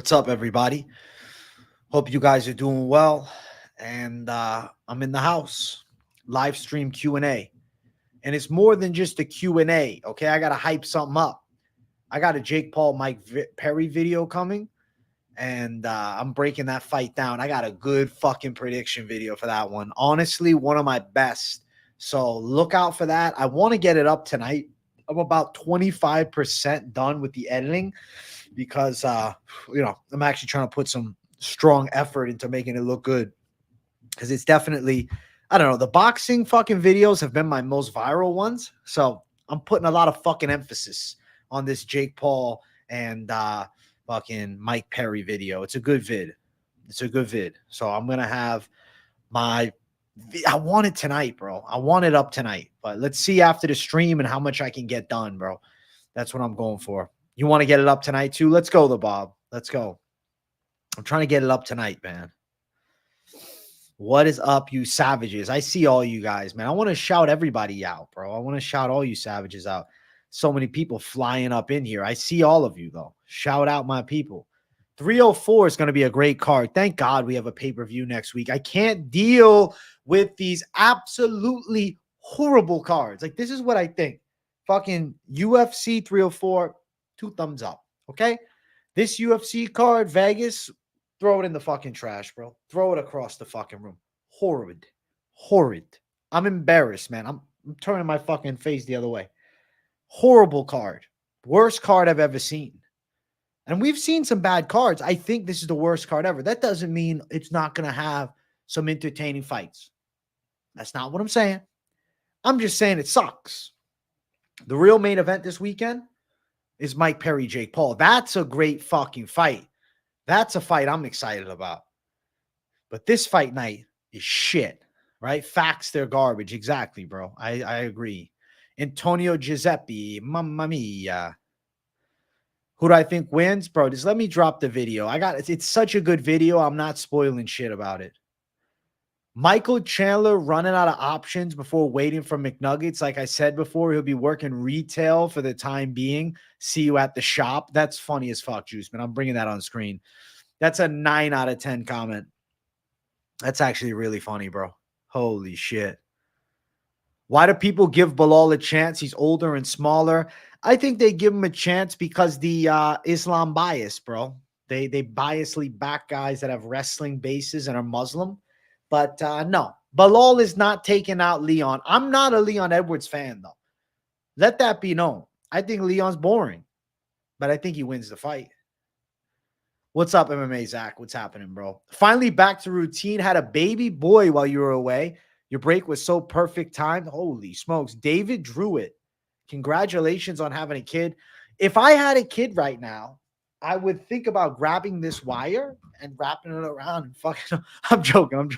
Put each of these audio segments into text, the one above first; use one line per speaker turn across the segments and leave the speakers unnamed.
What's up, everybody? Hope you guys are doing well. And I'm in the house. Livestream QNA. And it's more than just a Q&A, okay? I got to hype something up. I got a Jake Paul, Mike Perry video coming. And I'm breaking that fight down. I got a good fucking prediction video for that one. Honestly, one of my best. So look out for that. I want to get it up tonight. I'm about 25% done with the editing because, I'm actually trying to put some strong effort into making it look good because it's definitely, I don't know, the boxing fucking videos have been my most viral ones. So I'm putting a lot of fucking emphasis on this Jake Paul and fucking Mike Perry video. It's a good vid. So I'm going to have I want it tonight, bro. I want it up tonight, but let's see after the stream and how much I can get done, bro. That's what I'm going for. You want to get it up tonight too? Let's go, the Bob. Let's go. I'm trying to get it up tonight, man. What is up, you savages? I see all you guys, man. I want to shout everybody out, bro. I want to shout all you savages out. So many people flying up in here. I see all of you, though. Shout out my people. 304 is going to be a great card. Thank God we have a pay-per-view next week. I can't deal with these absolutely horrible cards. Like, this is what I think. Fucking UFC 304, 2 thumbs up, okay? This UFC card, Vegas, throw it in the fucking trash, bro. Throw it across the fucking room. Horrid. I'm embarrassed, man. I'm turning my fucking face the other way. Horrible card. Worst card I've ever seen. And we've seen some bad cards. I think this is the worst card ever. That doesn't mean it's not going to have some entertaining fights. That's not what I'm saying. I'm just saying it sucks. The real main event this weekend is Mike Perry, Jake Paul. That's a great fucking fight. That's a fight I'm excited about. But this fight night is shit, right? Facts, they're garbage. Exactly, bro. I agree. Antonio Giuseppe, mamma mia. Who do I think wins? Bro, just let me drop the video. It's such a good video. I'm not spoiling shit about it. Michael Chandler running out of options before waiting for McNuggets. Like I said before, he'll be working retail for the time being. See you at the shop. That's funny as fuck, Juice, man. I'm bringing that on screen. That's a 9 out of 10 comment. That's actually really funny, bro. Holy shit. Why do people give Bilal a chance? He's older and smaller. I think they give him a chance because the Islam bias, bro. They biasly back guys that have wrestling bases and are Muslim. But no, Bilal is not taking out Leon. I'm not a Leon Edwards fan, though. Let that be known. I think Leon's boring, but I think he wins the fight. What's up, MMA Zach? What's happening, bro? Finally back to routine. Had a baby boy while you were away. Your break was so perfect timed. Holy smokes. David Druitt. Congratulations on having a kid. If I had a kid right now, I would think about grabbing this wire and wrapping it around and fucking. I'm joking.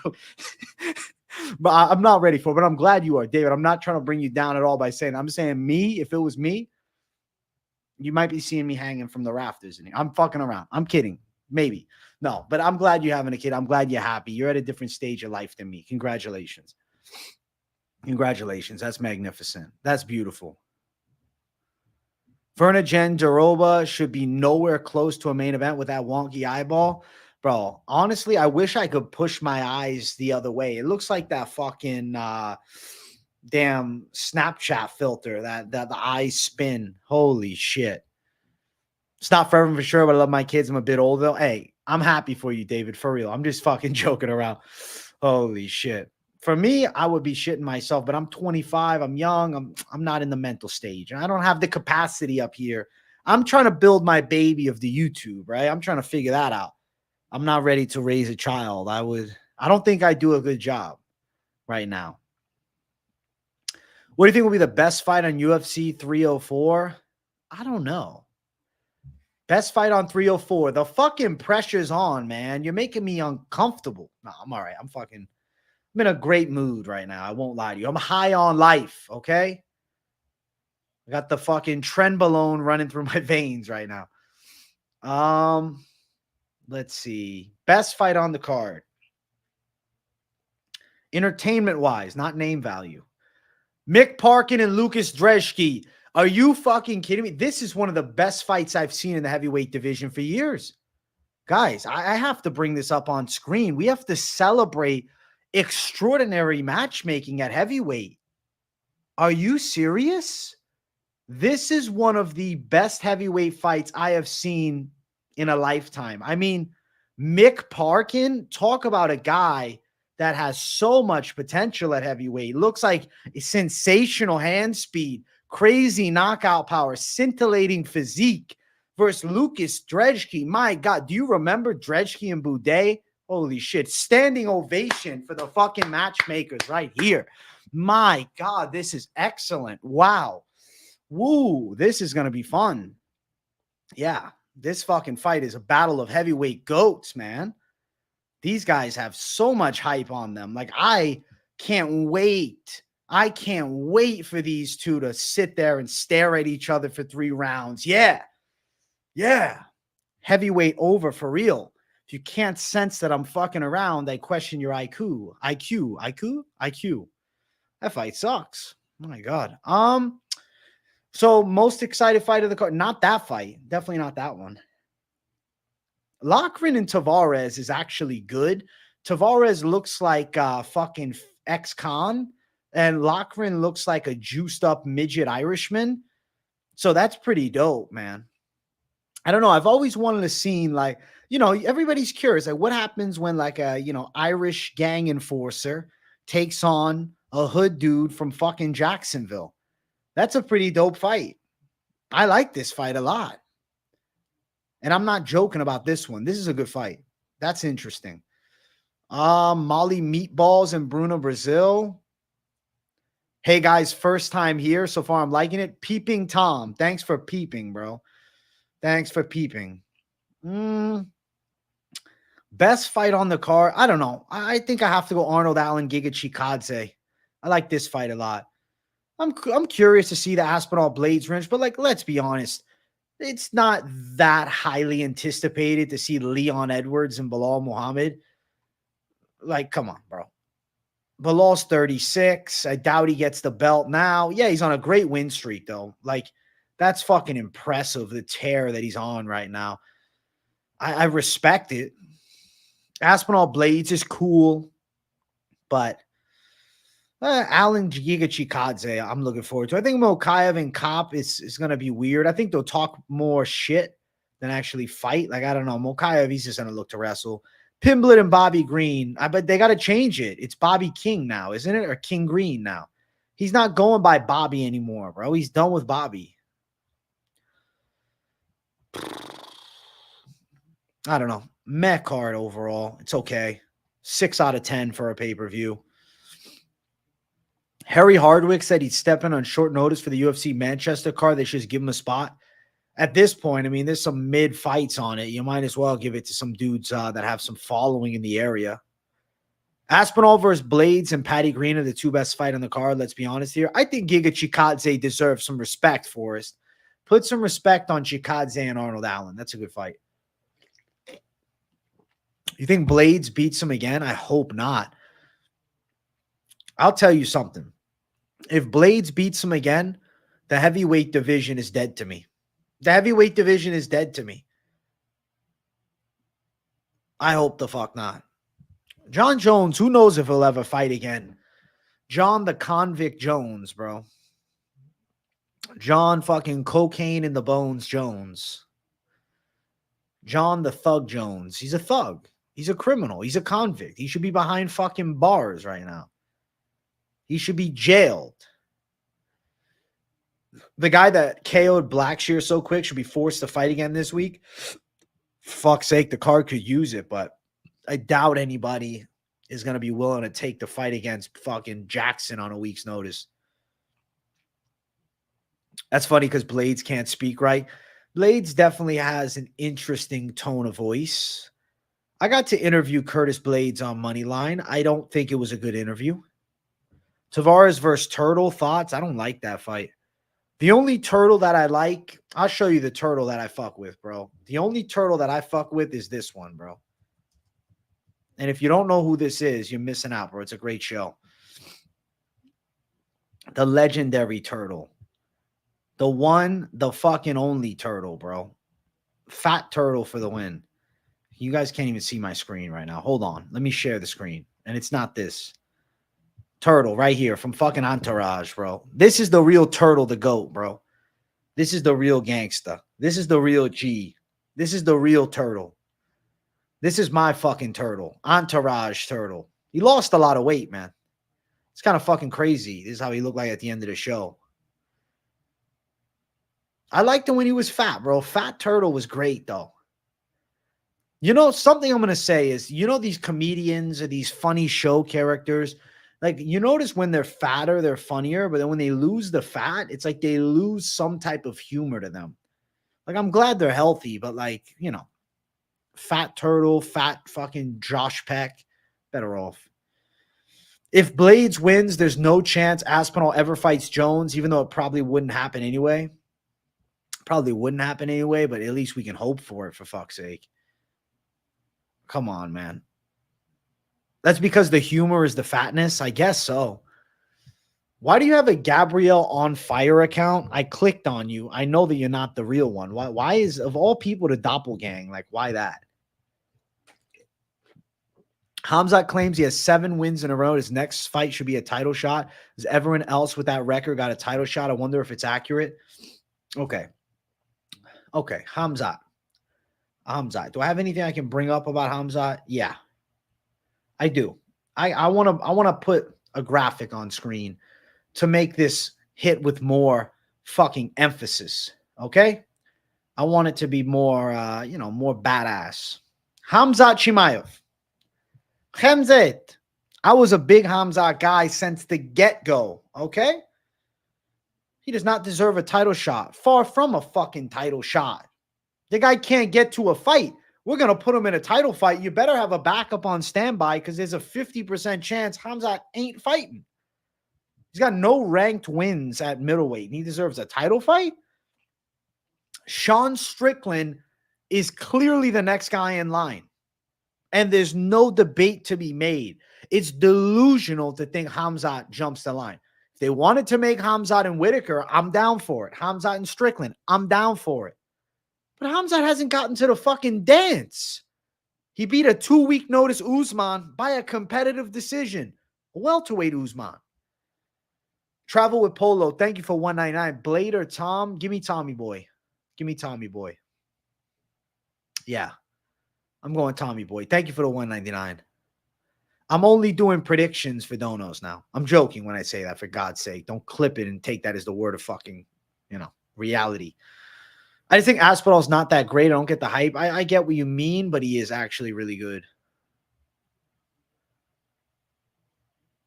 But I'm not ready for it. But I'm glad you are, David. I'm not trying to bring you down at all by saying, I'm saying me, if it was me, you might be seeing me hanging from the rafters. I'm fucking around. I'm kidding. Maybe. No, but I'm glad you're having a kid. I'm glad you're happy. You're at a different stage of life than me. Congratulations. Congratulations. That's magnificent. That's beautiful. Verna Jandiroba should be nowhere close to a main event with that wonky eyeball. Bro, honestly, I wish I could push my eyes the other way. It looks like that fucking damn Snapchat filter that the eyes spin. Holy shit. It's not for everyone for sure, but I love my kids. I'm a bit older though. Hey, I'm happy for you, David, for real. I'm just fucking joking around. Holy shit. For me, I would be shitting myself, but I'm 25. I'm young. I'm not in the mental stage. I don't have the capacity up here. I'm trying to build my baby of the YouTube, right? I'm trying to figure that out. I'm not ready to raise a child. I don't think I do a good job right now. What do you think will be the best fight on UFC 304? I don't know. Best fight on 304. The fucking pressure's on, man. You're making me uncomfortable. No, I'm all right. I'm in a great mood right now. I won't lie to you. I'm high on life, okay? I got the fucking trenbolone running through my veins right now. Let's see. Best fight on the card. Entertainment-wise, not name value. Mick Parkin and Lucas Drezhki. Are you fucking kidding me? This is one of the best fights I've seen in the heavyweight division for years. Guys, I have to bring this up on screen. We have to celebrate extraordinary matchmaking at heavyweight. Are you serious? This is one of the best heavyweight fights I have seen in a lifetime. I mean, Mick Parkin, talk about a guy that has so much potential at heavyweight. Looks like a sensational hand speed, crazy knockout power, scintillating physique versus Lucas Drejki. My God, do you remember Drejki and Boudet? Holy shit. Standing ovation for the fucking matchmakers right here. My God, this is excellent. Wow. Woo, this is going to be fun. Yeah, this fucking fight is a battle of heavyweight goats, man. These guys have so much hype on them. Like, I can't wait. I can't wait for these two to sit there and stare at each other for 3 rounds. Yeah. Yeah. Heavyweight over for real. If you can't sense that I'm fucking around, I question your IQ. IQ. That fight sucks. Oh my God. So most excited fight of the card. Not that fight. Definitely not that one. Loughran and Tavares is actually good. Tavares looks like fucking ex-con, and Loughran looks like a juiced up midget Irishman. So that's pretty dope, man. I don't know. I've always wanted to see, like, you know, everybody's curious. Like, what happens when, like, a, you know, Irish gang enforcer takes on a hood dude from fucking Jacksonville? That's a pretty dope fight. I like this fight a lot. And I'm not joking about this one. This is a good fight. That's interesting. Molly Meatballs and Bruno Brazil. Hey, guys, first time here. So far, I'm liking it. Peeping Tom. Thanks for peeping, bro. Thanks for peeping. Best fight on the card. I don't know. I think I have to go Arnold Allen, Giga Chikadze. I like this fight a lot. I'm curious to see the Aspinall Blades wrench, but, like, let's be honest. It's not that highly anticipated to see Leon Edwards and Bilal Muhammad. Like, come on, bro. Bilal's 36. I doubt he gets the belt now. Yeah, he's on a great win streak, though. Like, that's fucking impressive, the tear that he's on right now. I respect it. Aspinall Blades is cool, but Alan Giga Chikadze, I'm looking forward to. I think Mokaev and Kopp is going to be weird. I think they'll talk more shit than actually fight. Like, I don't know. Mokaev, he's just going to look to wrestle. Pimblett and Bobby Green. I bet they got to change it. It's Bobby King now, isn't it? Or King Green now. He's not going by Bobby anymore, bro. He's done with Bobby. I don't know. Meh card overall. It's okay. 6 out of 10 for a pay-per-view. Harry Hardwick said he'd step in on short notice for the UFC Manchester card. They should just give him a spot. At this point, I mean, there's some mid fights on it. You might as well give it to some dudes that have some following in the area. Aspinall versus Blades and Patty Green are the 2 best fight on the card. Let's be honest here. I think Giga Chikadze deserves some respect, Forrest. Put some respect on Chikadze and Arnold Allen. That's a good fight. You think Blades beats him again? I hope not. I'll tell you something. If Blades beats him again, the heavyweight division is dead to me. The heavyweight division is dead to me. I hope the fuck not. John Jones, who knows if he'll ever fight again? John the Convict Jones, bro. John fucking Cocaine in the Bones Jones. John the Thug Jones. He's a thug. He's a criminal. He's a convict. He should be behind fucking bars right now. He should be jailed. The guy that KO'd Blackshear so quick should be forced to fight again this week. Fuck's sake, the card could use it, but I doubt anybody is going to be willing to take the fight against fucking Jackson on a week's notice. That's funny because Blades can't speak right. Blades definitely has an interesting tone of voice. I got to interview Curtis Blades on Moneyline. I don't think it was a good interview. Tavares versus Turtle, thoughts? I don't like that fight. The only turtle that I like, I'll show you the turtle that I fuck with, bro. The only turtle that I fuck with is this one, bro. And if you don't know who this is, you're missing out, bro. It's a great show. The legendary turtle. The one, the fucking only turtle, bro. Fat turtle for the win. You guys can't even see my screen right now. Hold on. Let me share the screen. And it's not this. Turtle right here from fucking Entourage, bro. This is the real Turtle, the GOAT, bro. This is the real gangsta. This is the real G. This is the real Turtle. This is my fucking Turtle. Entourage Turtle. He lost a lot of weight, man. It's kind of fucking crazy. This is how he looked like at the end of the show. I liked him when he was fat, bro. Fat Turtle was great, though. You know, something I'm going to say is, you know, these comedians or these funny show characters, like, you notice when they're fatter, they're funnier, but then when they lose the fat, it's like they lose some type of humor to them. Like, I'm glad they're healthy, but like, you know, Fat Turtle, fat fucking Josh Peck, better off. If Blades wins, there's no chance Aspinall ever fights Jones, even though it probably wouldn't happen anyway. Probably wouldn't happen anyway, but at least we can hope for it, for fuck's sake. Come on, man. That's because the humor is the fatness? I guess so. Why do you have a Gabrielle on Fire account? I clicked on you. I know that you're not the real one. Why is, of all people, the doppelgang? Like, why that? Hamzat claims he has 7 wins in a row. His next fight should be a title shot. Has everyone else with that record got a title shot? I wonder if it's accurate. Okay. Okay, Hamzat. Do I have anything I can bring up about Hamzat? Yeah, I do. I want to put a graphic on screen to make this hit with more fucking emphasis. Okay, I want it to be more, more badass. Hamzat Chimaev. Khamzat. I was a big Hamzat guy since the get-go. Okay, he does not deserve a title shot. Far from a fucking title shot. The guy can't get to a fight. We're going to put him in a title fight. You better have a backup on standby because there's a 50% chance Hamzat ain't fighting. He's got no ranked wins at middleweight, and he deserves a title fight? Sean Strickland is clearly the next guy in line, and there's no debate to be made. It's delusional to think Hamzat jumps the line. If they wanted to make Hamzat and Whitaker, I'm down for it. Hamzat and Strickland, I'm down for it. But Hamzat hasn't gotten to the fucking dance. He beat a 2-week notice Usman by a competitive decision. A welterweight Usman. Travel with Polo. Thank you for $1.99. Blade or Tom? Give me Tommy Boy. Give me Tommy Boy. Yeah. I'm going Tommy Boy. Thank you for the $1.99. I'm only doing predictions for donos now. I'm joking when I say that, for God's sake. Don't clip it and take that as the word of fucking, reality. I just think Aspinall's not that great. I don't get the hype. I get what you mean, but he is actually really good.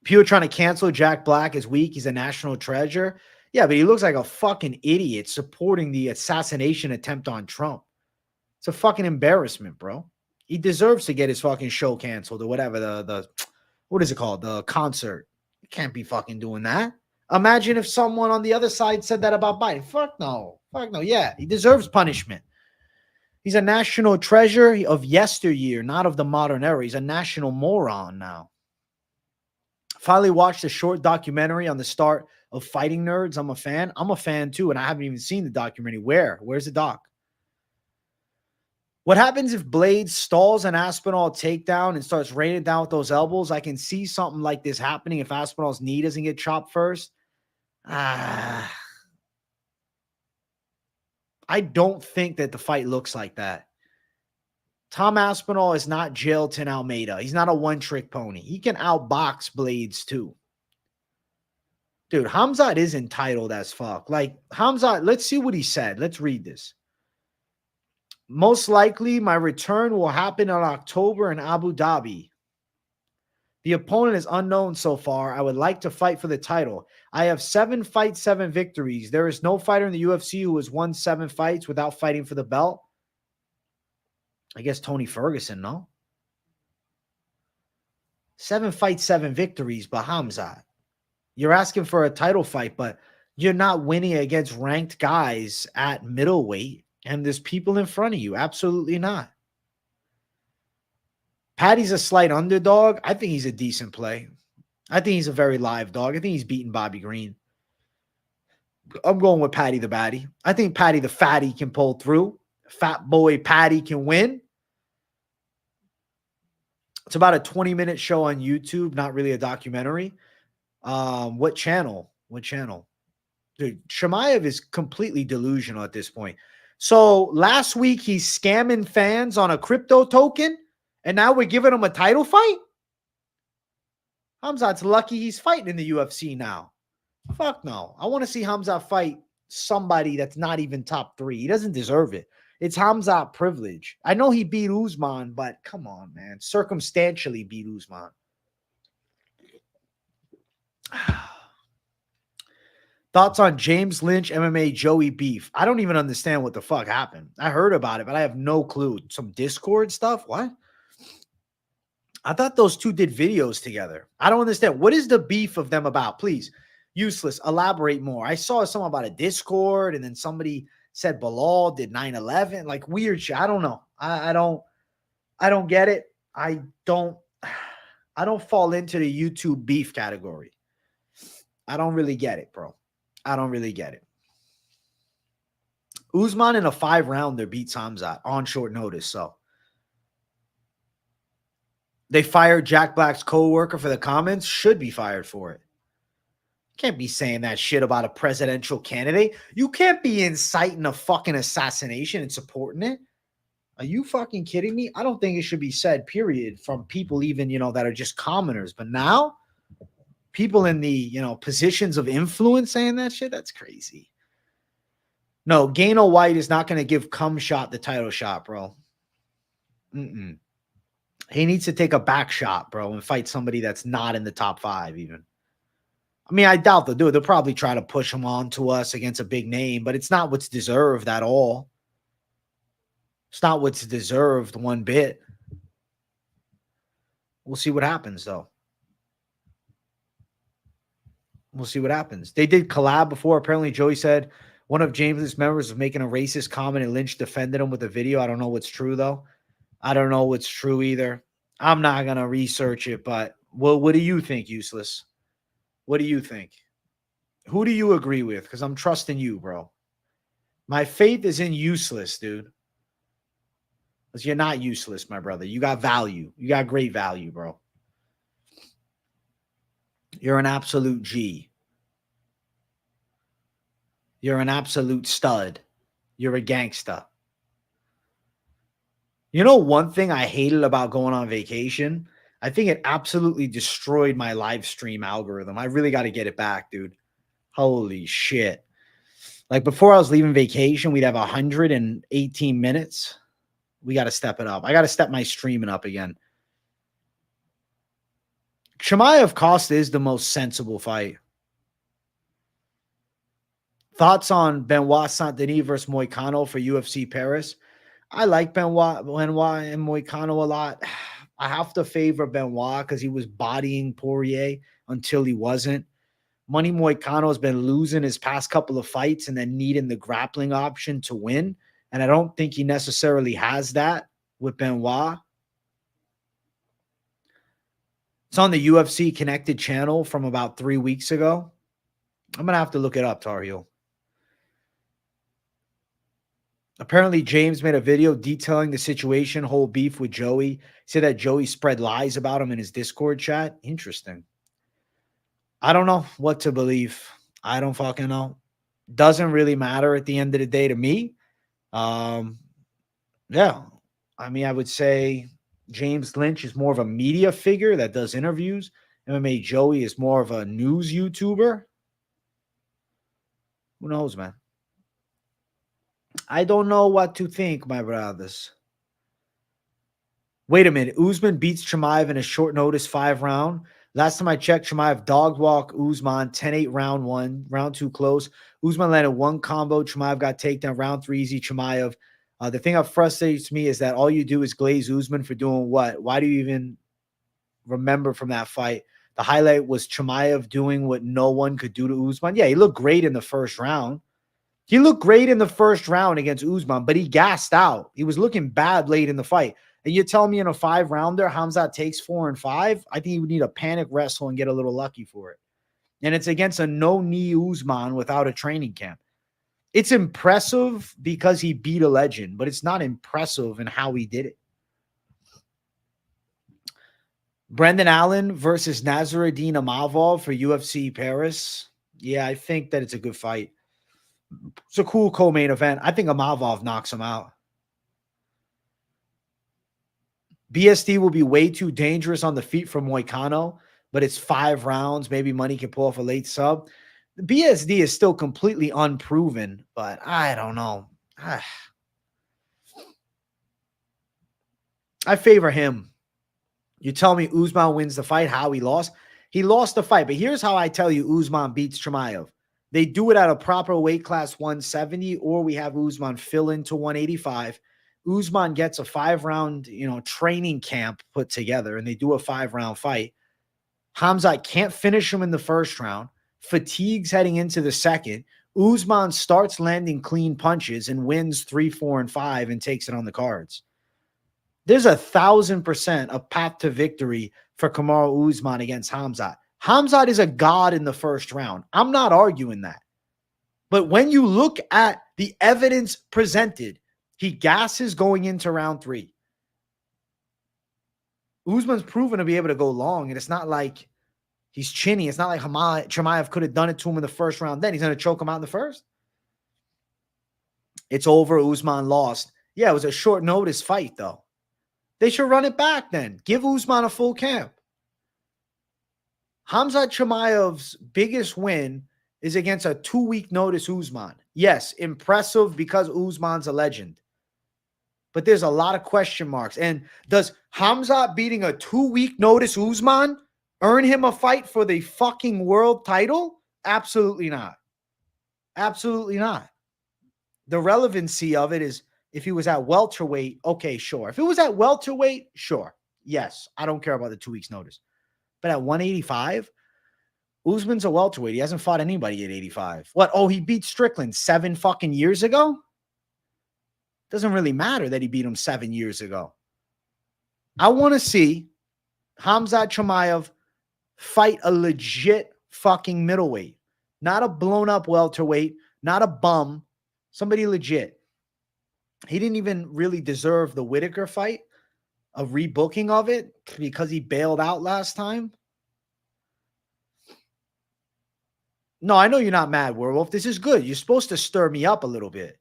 People trying to cancel Jack Black is weak. He's a national treasure. Yeah, but he looks like a fucking idiot supporting the assassination attempt on Trump. It's a fucking embarrassment, bro. He deserves to get his fucking show canceled or whatever. The what is it called? The concert. You can't be fucking doing that. Imagine if someone on the other side said that about Biden. Fuck no. Fuck no. Yeah, he deserves punishment. He's a national treasure of yesteryear, not of the modern era. He's a national moron now. Finally watched a short documentary on the start of Fighting Nerds. I'm a fan. I'm a fan too, and I haven't even seen the documentary. Where's the doc? What happens if Blades stalls an Aspinall takedown and starts raining down with those elbows? I can see something like this happening if Aspinall's knee doesn't get chopped first. I don't think that the fight looks like that. Tom Aspinall is not Jailton Almeida. He's not a one-trick pony. He can outbox Blades too. Dude, Hamzat is entitled as fuck. Like, Hamzat, let's see what he said. Let's read this. Most likely, my return will happen in October in Abu Dhabi. The opponent is unknown so far. I would like to fight for the title. I have 7 fights, 7 victories. There is no fighter in the UFC who has won 7 fights without fighting for the belt. I guess Tony Ferguson, no? 7 fights, 7 victories, but Hamzat. You're asking for a title fight, but you're not winning against ranked guys at middleweight, and there's people in front of you. Absolutely not. Patty's a slight underdog. I think he's a decent play. I think he's a very live dog. I think he's beaten Bobby Green. I'm going with Patty the Batty. I think Patty the Fatty can pull through. Fat boy Patty can win. It's about a 20-minute show on YouTube, not really a documentary. What channel? What channel? Dude, Chimaev is completely delusional at this point. So last week he's scamming fans on a crypto token, and now we're giving him a title fight? Hamzat's lucky he's fighting in the UFC now. Fuck no. I want to see Hamzat fight somebody that's not even top 3. He doesn't deserve it. It's Hamzat privilege. I know he beat Usman, but come on, man. Circumstantially beat Usman. Thoughts on James Lynch, MMA, Joey beef? I don't even understand what the fuck happened. I heard about it, but I have no clue. Some Discord stuff? What? I thought those two did videos together. I don't understand. What is the beef of them about? Please, Useless, elaborate more. I saw something about a Discord, and then somebody said Bilal did 9/11, like weird shit. I don't know. I don't get it. I don't fall into the YouTube beef category. I don't really get it, bro. I don't really get it. Usman in a 5-rounder beats Hamzat on short notice. So they fired Jack Black's co-worker for the comments. Should be fired for it. Can't be saying that shit about a presidential candidate. You can't be inciting a fucking assassination and supporting it. Are you fucking kidding me? I don't think it should be said, period, from people even, that are just commoners. But now, people in the, positions of influence saying that shit, that's crazy. No, Gano White is not going to give Cum Shot the title shot, bro. He needs to take a back shot, bro, and fight somebody that's not in the top 5 even. I mean, I doubt they'll do it. They'll probably try to push him on to us against a big name, but it's not what's deserved at all. It's not what's deserved one bit. We'll see what happens, though. We'll see what happens. They did collab before. Apparently, Joey said one of James's members was making a racist comment and Lynch defended him with a video. I don't know what's true, though. I don't know what's true either. I'm not going to research it, but what do you think, Useless? What do you think? Who do you agree with? Because I'm trusting you, bro. My faith is in Useless, dude. Because you're not useless, my brother. You got value. You got great value, bro. You're an absolute G. You're an absolute stud. You're a gangsta. You know one thing I hated about going on vacation? I think it absolutely destroyed my live stream algorithm. I really got to get it back, dude. Holy shit. Like before I was leaving vacation, we'd have 118 minutes. We got to step it up. I got to step my streaming up again. Chimaev Costa is the most sensible fight. Thoughts on Benoit Saint-Denis versus Moicano for UFC Paris? I like Benoit and Moicano a lot. I have to favor Benoit because he was bodying Poirier until he wasn't. Money Moicano has been losing his past couple of fights and then needing the grappling option to win. And I don't think he necessarily has that with Benoit. It's on the UFC Connected channel from about 3 weeks ago. I'm going to have to look it up, Tar Heel. Apparently, James made a video detailing the situation, whole beef with Joey. He said that Joey spread lies about him in his Discord chat. Interesting. I don't know what to believe. I don't fucking know. Doesn't really matter at the end of the day to me. Yeah. I mean, I would say James Lynch is more of a media figure that does interviews. MMA Joey is more of a news YouTuber. Who knows, man? I don't know what to think, my brothers. Wait a minute. Usman beats Chimaev in a short notice 5-round. Last time I checked, Chimaev dog walk Usman 10-8 round 1. Round 2 close. Usman landed 1 combo. Chimaev got takedown. Round 3 easy. Chimaev. The thing that frustrates me is that all you do is glaze Usman for doing what? Why do you even remember from that fight? The highlight was Chimaev doing what no one could do to Usman. Yeah, he looked great in the first round. He looked great in the first round against Usman, but he gassed out. He was looking bad late in the fight. And you tell me in a 5-rounder, Hamzat takes 4 and 5? I think he would need a panic wrestle and get a little lucky for it. And it's against a no-knee Usman without a training camp. It's impressive because he beat a legend, but it's not impressive in how he did it. Brendan Allen versus Nazaruddin Imavov for UFC Paris. Yeah, I think that it's a good fight. It's a cool co-main event. I think Imavov knocks him out. BSD will be way too dangerous on the feet for Moicano, but it's 5 rounds. Maybe Money can pull off a late sub. The BSD is still completely unproven, but I don't know. I favor him. You tell me Usman wins the fight. How he lost? He lost the fight, but here's how I tell you Usman beats Chimaev. They do it at a proper weight class 170, or we have Usman fill into 185. Usman gets a 5-round, training camp put together, and they do a 5-round fight. Khamzat can't finish him in the first round. Fatigues heading into the second. Usman starts landing clean punches and wins 3, 4, and 5 and takes it on the cards. There's 1,000% a path to victory for Kamaru Usman against Khamzat. Khamzat is a god in the first round. I'm not arguing that. But when you look at the evidence presented, he gasses going into round 3. Usman's proven to be able to go long, and it's not like he's chinny. It's not like Chimaev could have done it to him in the first round. Then he's going to choke him out in the first. It's over. Usman lost. Yeah, it was a short notice fight, though. They should run it back then. Give Usman a full camp. Khamzat Chimaev's biggest win is against a 2-week notice Usman. Yes, impressive because Usman's a legend. But there's a lot of question marks. And does Khamzat beating a 2-week notice Usman earn him a fight for the fucking world title? Absolutely not. Absolutely not. The relevancy of it is if he was at welterweight, okay, sure. If it was at welterweight, sure. Yes, I don't care about the 2 weeks notice. But at 185, Usman's a welterweight. He hasn't fought anybody at 85. What? Oh, he beat Strickland 7 fucking years ago? Doesn't really matter that he beat him 7 years ago. I want to see Khamzat Chimaev fight a legit fucking middleweight. Not a blown up welterweight, not a bum, somebody legit. He didn't even really deserve the Whitaker fight, a rebooking of it, because he bailed out last time. No, I know you're not mad, Werewolf. This is good. You're supposed to stir me up a little bit.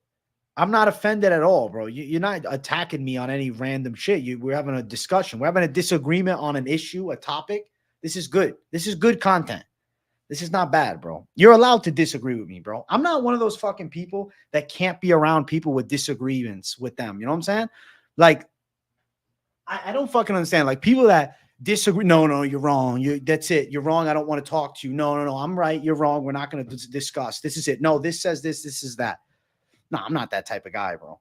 I'm not offended at all, bro. You're not attacking me on any random shit. We're having a discussion. We're having a disagreement on an issue, a topic. This is good. This is good content. This is not bad, bro. You're allowed to disagree with me, bro. I'm not one of those fucking people that can't be around people with disagreements with them. You know what I'm saying? Like, I don't fucking understand. Like, people that disagree. No, you're wrong. That's it. You're wrong. I don't want to talk to you. No, I'm right. You're wrong. We're not going to discuss. This is it. No, this says this. This is that. No, I'm not that type of guy, bro.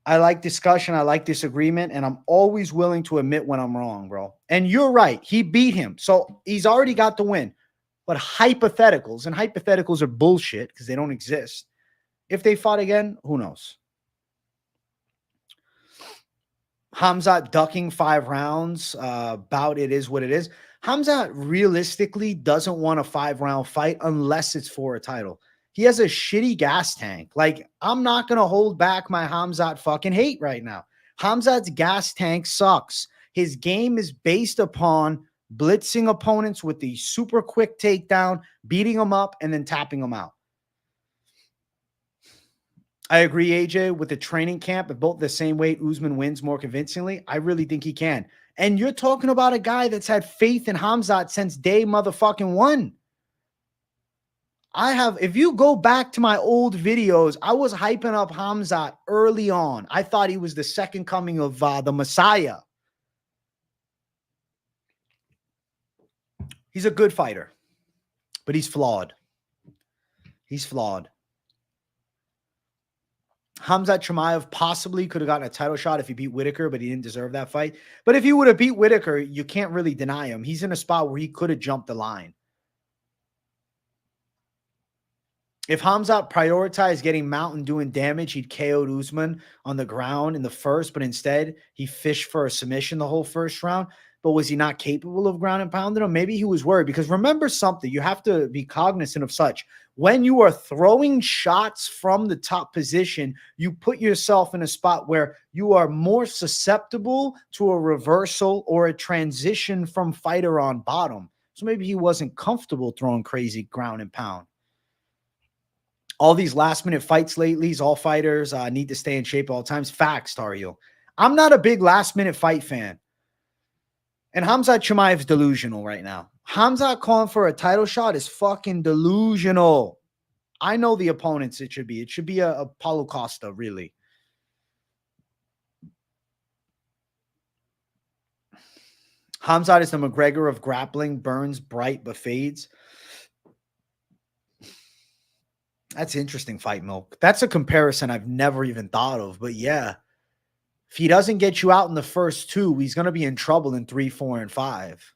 I like discussion. I like disagreement. And I'm always willing to admit when I'm wrong, bro. And you're right. He beat him. So he's already got the win. But hypotheticals, and hypotheticals are bullshit because they don't exist. If they fought again, who knows? Khamzat ducking 5 rounds. Bout it is what it is. Khamzat realistically doesn't want a 5-round fight unless it's for a title. He has a shitty gas tank. Like, I'm not going to hold back my Khamzat fucking hate right now. Khamzat's gas tank sucks. His game is based upon blitzing opponents with the super quick takedown, beating them up, and then tapping them out. I agree, AJ, with the training camp at both the same weight, Usman wins more convincingly. I really think he can. And you're talking about a guy that's had faith in Khamzat since day motherfucking one. If you go back to my old videos, I was hyping up Khamzat early on. I thought he was the second coming of the Messiah. He's a good fighter, but he's flawed. He's flawed. Khamzat Chimaev possibly could have gotten a title shot if he beat Whitaker, but he didn't deserve that fight. But if he would have beat Whitaker, you can't really deny him. He's in a spot where he could have jumped the line. If Khamzat prioritized getting mount and doing damage, he'd KO'd Usman on the ground in the first, but instead he fished for a submission the whole first round. but was he not capable of ground and pounding him? Maybe he was worried, because remember something, you have to be cognizant of such. When you are throwing shots from the top position, you put yourself in a spot where you are more susceptible to a reversal or a transition from fighter on bottom. So maybe he wasn't comfortable throwing crazy ground and pound. All these last minute fights lately, all fighters need to stay in shape at all times. Facts, Tario. I'm not a big last minute fight fan. And Khamzat Chimaev's delusional right now. Khamzat calling for a title shot is fucking delusional. I know the opponents it should be. It should be a Paulo Costa, really. Khamzat is the McGregor of grappling, burns bright but fades. That's interesting, Fight Milk. That's a comparison I've never even thought of, but yeah. If he doesn't get you out in the first two, he's going to be in trouble in 3, 4, and 5.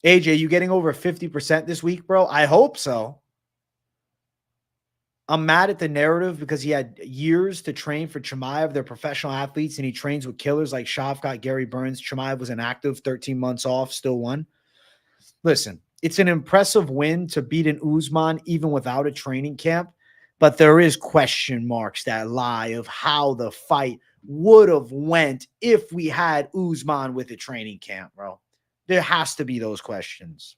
AJ, you getting over 50% this week, bro? I hope so. I'm mad at the narrative because he had years to train for Chimaev. They're professional athletes, and he trains with killers like Shavkat, Gary Burns. Chimaev was inactive, 13 months off, still won. Listen, it's an impressive win to beat an Usman even without a training camp. But there is question marks that lie of how the fight would have went if we had Usman with a training camp, bro. There has to be those questions.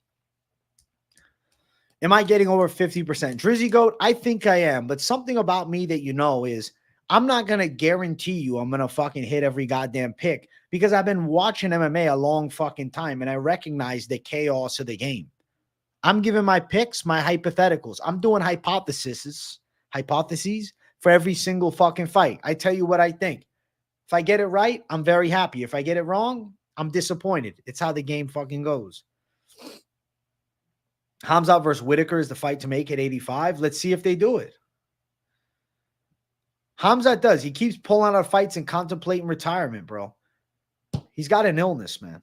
Am I getting over 50%? Drizzy Goat, I think I am. But something about me that you know is I'm not going to guarantee you I'm going to fucking hit every goddamn pick, because I've been watching MMA a long fucking time and I recognize the chaos of the game. I'm giving my picks, my hypotheticals. I'm doing hypotheses for every single fucking fight. I tell you what I think. If I get it right, I'm very happy. If I get it wrong, I'm disappointed. It's how the game fucking goes. Khamzat versus Whitaker is the fight to make at 85. Let's see if they do it. Khamzat does. He keeps pulling out fights and contemplating retirement, bro. He's got an illness, man.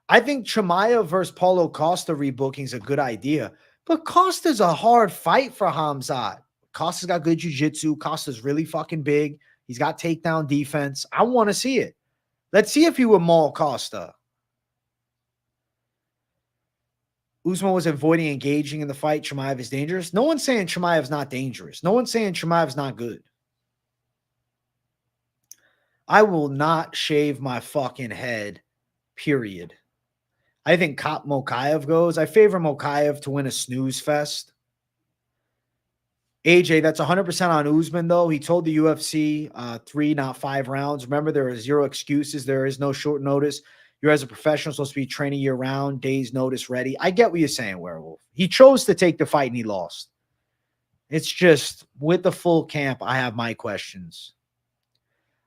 I think Chimaev versus Paulo Costa rebooking is a good idea. But Costa's a hard fight for Khamzat. Costa's got good jiu-jitsu. Costa's really fucking big. He's got takedown defense. I want to see it. Let's see if he would maul Costa. Usman was avoiding engaging in the fight. Chimaev is dangerous. No one's saying Chimaev's not dangerous. No one's saying Chimaev's not good. I will not shave my fucking head, period. I think Mokaev goes. I favor Mokaev to win a snooze fest. AJ, that's 100% on Usman, though. He told the UFC 3, not 5 rounds. Remember, there are 0 excuses. There is no short notice. You're, as a professional, supposed to be training year-round, days notice ready. I get what you're saying, Werewolf. He chose to take the fight, and he lost. It's just, with the full camp, I have my questions.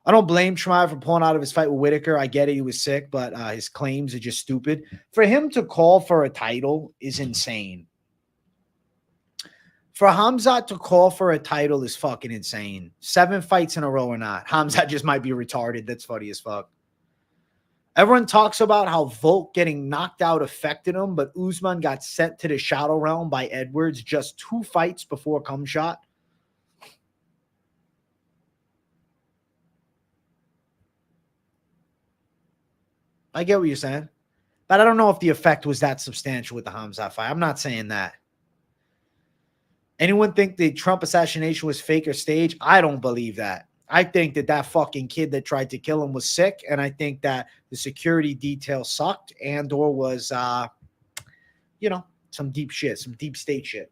I don't blame Chimaev for pulling out of his fight with Whitaker. I get it. He was sick, but his claims are just stupid. For him to call for a title is insane. For Khamzat to call for a title is fucking insane. 7 fights in a row or not. Khamzat just might be retarded. That's funny as fuck. Everyone talks about how Volk getting knocked out affected him, but Usman got sent to the shadow realm by Edwards just 2 fights before Cumshot. I get what you're saying, but I don't know if the effect was that substantial with the Khamzat fight. I'm not saying that. Anyone think the Trump assassination was fake or staged? I don't believe that. I think that that fucking kid that tried to kill him was sick, and I think that the security detail sucked and or was, some deep shit, some deep state shit.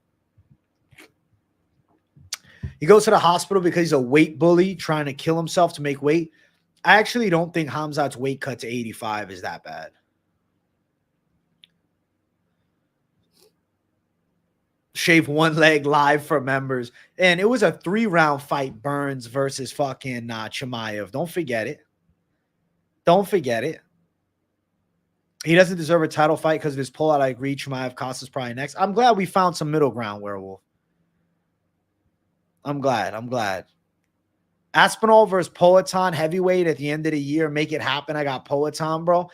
He goes to the hospital because he's a weight bully trying to kill himself to make weight. I actually don't think Khamzat's weight cut to 85 is that bad. Shave 1 leg live for members. And it was a 3-round fight, Burns versus fucking Chimaev. Don't forget it. Don't forget it. He doesn't deserve a title fight because of his pullout. I agree. Chimaev Costa's probably next. I'm glad we found some middle ground, Werewolf. I'm glad. Aspinall versus Poatan heavyweight at the end of the year. Make it happen. I got Poatan, bro.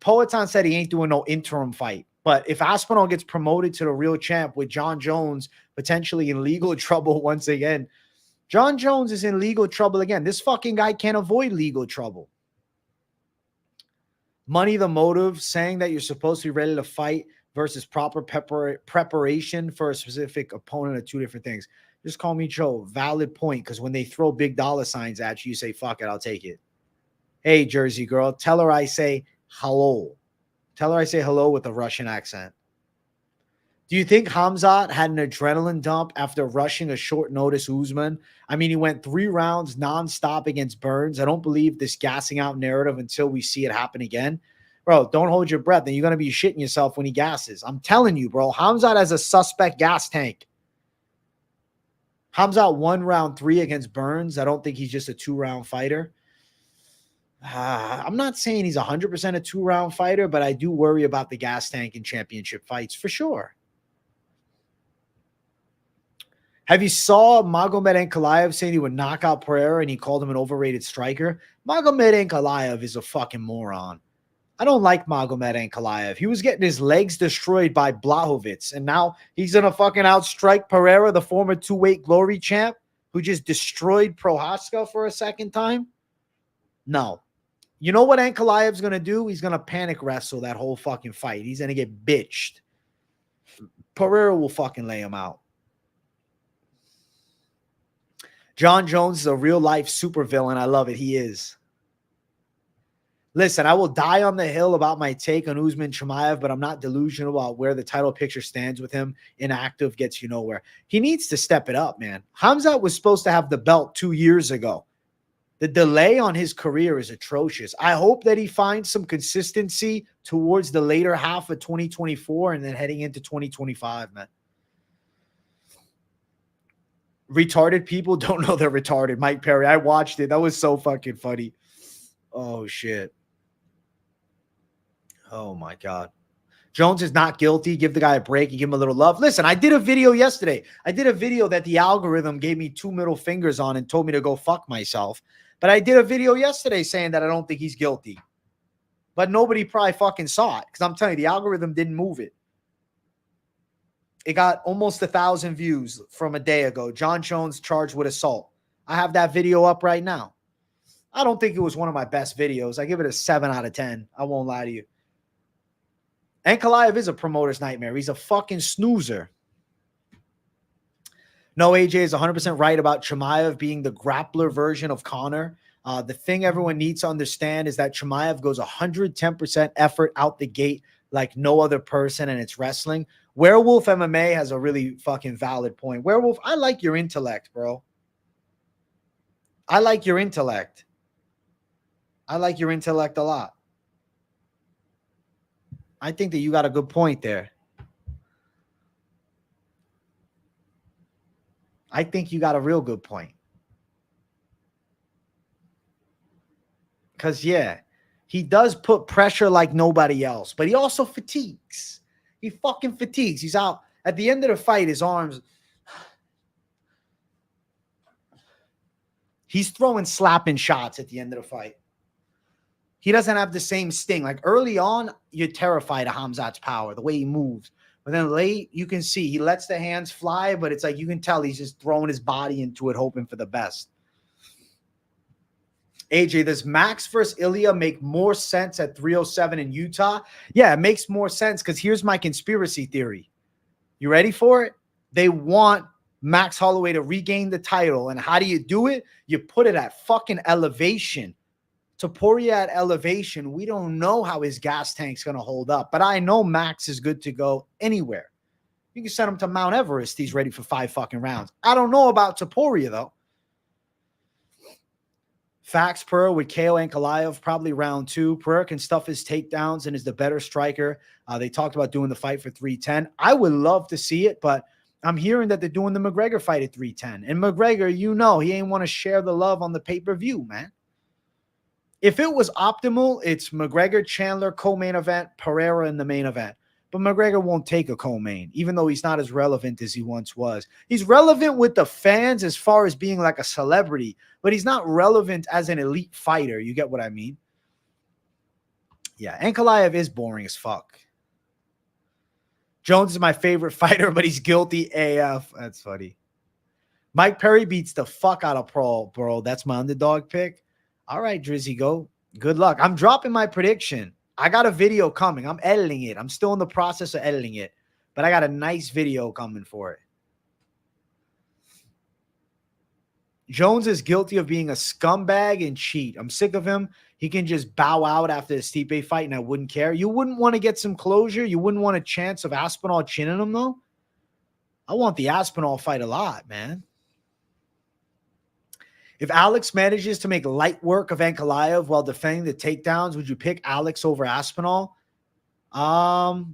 Poatan said he ain't doing no interim fight. But if Aspinall gets promoted to the real champ with John Jones potentially in legal trouble once again, John Jones is in legal trouble again. This fucking guy can't avoid legal trouble. Money the motive, saying that you're supposed to be ready to fight versus proper preparation for a specific opponent are two different things. Just call me Joe. Valid point, because when they throw big dollar signs at you, you say, fuck it, I'll take it. Hey, Jersey girl, tell her I say hello. Tell her I say hello with a Russian accent. Do you think Khamzat had an adrenaline dump after rushing a short notice Usman? I mean, he went 3 rounds nonstop against Burns. I don't believe this gassing out narrative until we see it happen again. Bro, don't hold your breath. Then you're going to be shitting yourself when he gasses. I'm telling you, bro. Khamzat has a suspect gas tank. Khamzat won round 3 against Burns. I don't think he's just a 2-round fighter. I'm not saying he's 100% a 2-round fighter, but I do worry about the gas tank in championship fights for sure. Have you saw Magomed Ankalaev saying he would knock out Poirier and he called him an overrated striker? Magomed Ankalaev is a fucking moron. I don't like Magomed Ankalaev. He was getting his legs destroyed by Blachowicz, and now he's going to fucking outstrike Pereira, the former 2-weight glory champ, who just destroyed Prohaska for a second time? No. You know what Ankalaev's going to do? He's going to panic wrestle that whole fucking fight. He's going to get bitched. Pereira will fucking lay him out. John Jones is a real-life supervillain. I love it. He is. Listen, I will die on the hill about my take on Usman Chimaev, but I'm not delusional about where the title picture stands with him. Inactive gets you nowhere. He needs to step it up, man. Khamzat was supposed to have the belt 2 years ago. The delay on his career is atrocious. I hope that he finds some consistency towards the later half of 2024 and then heading into 2025, man. Retarded people don't know they're retarded. Mike Perry, I watched it. That was so fucking funny. Oh, shit. Oh, my God. Jones is not guilty. Give the guy a break and give him a little love. Listen, I did a video yesterday. I did a video that the algorithm gave me 2 middle fingers on and told me to go fuck myself. But I did a video yesterday saying that I don't think he's guilty. But nobody probably fucking saw it because I'm telling you, the algorithm didn't move it. It got almost 1,000 views from a day ago. John Jones charged with assault. I have that video up right now. I don't think it was one of my best videos. I give it a 7 out of 10. I won't lie to you. Ankalaev is a promoter's nightmare. He's a fucking snoozer. No, AJ is 100% right about Chimaev being the grappler version of Conor. The thing everyone needs to understand is that Chimaev goes 110% effort out the gate like no other person, and it's wrestling. Werewolf MMA has a really fucking valid point. Werewolf, I like your intellect, bro. I like your intellect. I like your intellect a lot. I think that you got a good point there. I think you got a real good point. Because, yeah, he does put pressure like nobody else, but he also fatigues. He fucking fatigues. He's out. At the end of the fight, his arms. He's throwing slapping shots at the end of the fight. He doesn't have the same sting. Like early on, you're terrified of Khamzat's power, the way he moves. But then late, you can see he lets the hands fly, but it's like you can tell he's just throwing his body into it, hoping for the best. AJ, does Max versus Ilya make more sense at 307 in Utah? Yeah, it makes more sense because here's my conspiracy theory. You ready for it? They want Max Holloway to regain the title. And how do you do it? You put it at fucking elevation. To Poirier at elevation, we don't know how his gas tank's going to hold up. But I know Max is good to go anywhere. You can send him to Mount Everest. He's ready for 5 fucking rounds. I don't know about Poirier, though. Fax Pearl with KO Ankalaev, probably round 2. Pearl can stuff his takedowns and is the better striker. They talked about doing the fight for 310. I would love to see it, but I'm hearing that they're doing the McGregor fight at 310. And McGregor, you know, he ain't want to share the love on the pay-per-view, man. If it was optimal, it's McGregor, Chandler, co-main event, Pereira in the main event. But McGregor won't take a co-main, even though he's not as relevant as he once was. He's relevant with the fans as far as being like a celebrity, but he's not relevant as an elite fighter. You get what I mean? Yeah, Ankalaev is boring as fuck. Jones is my favorite fighter, but he's guilty AF. That's funny. Mike Perry beats the fuck out of Pearl, bro. That's my underdog pick. All right, Drizzy, go. Good luck. I'm dropping my prediction. I got a video coming. I'm editing it. I'm still in the process of editing it, but I got a nice video coming for it. Jones is guilty of being a scumbag and cheat. I'm sick of him. He can just bow out after the Stipe fight, and I wouldn't care. You wouldn't want to get some closure? You wouldn't want a chance of Aspinall chinning him, though? I want the Aspinall fight a lot, man. If Alex manages to make light work of Ankalaev while defending the takedowns, would you pick Alex over Aspinall? I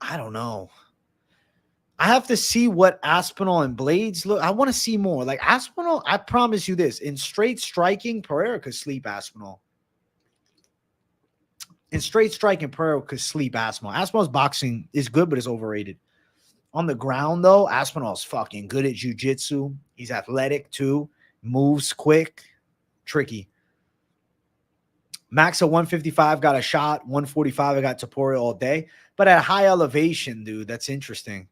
don't know. I have to see what Aspinall and Blades look. I want to see more. Like Aspinall, I promise you this. In straight striking, Pereira could sleep Aspinall. In straight striking, Pereira could sleep Aspinall. Aspinall's boxing is good, but it's overrated. On the ground, though, Aspinall's fucking good at jiu-jitsu. He's athletic, too. Moves quick. Tricky. Max at 155 got a shot. 145, I got Poirier all day. But at high elevation, dude, that's interesting.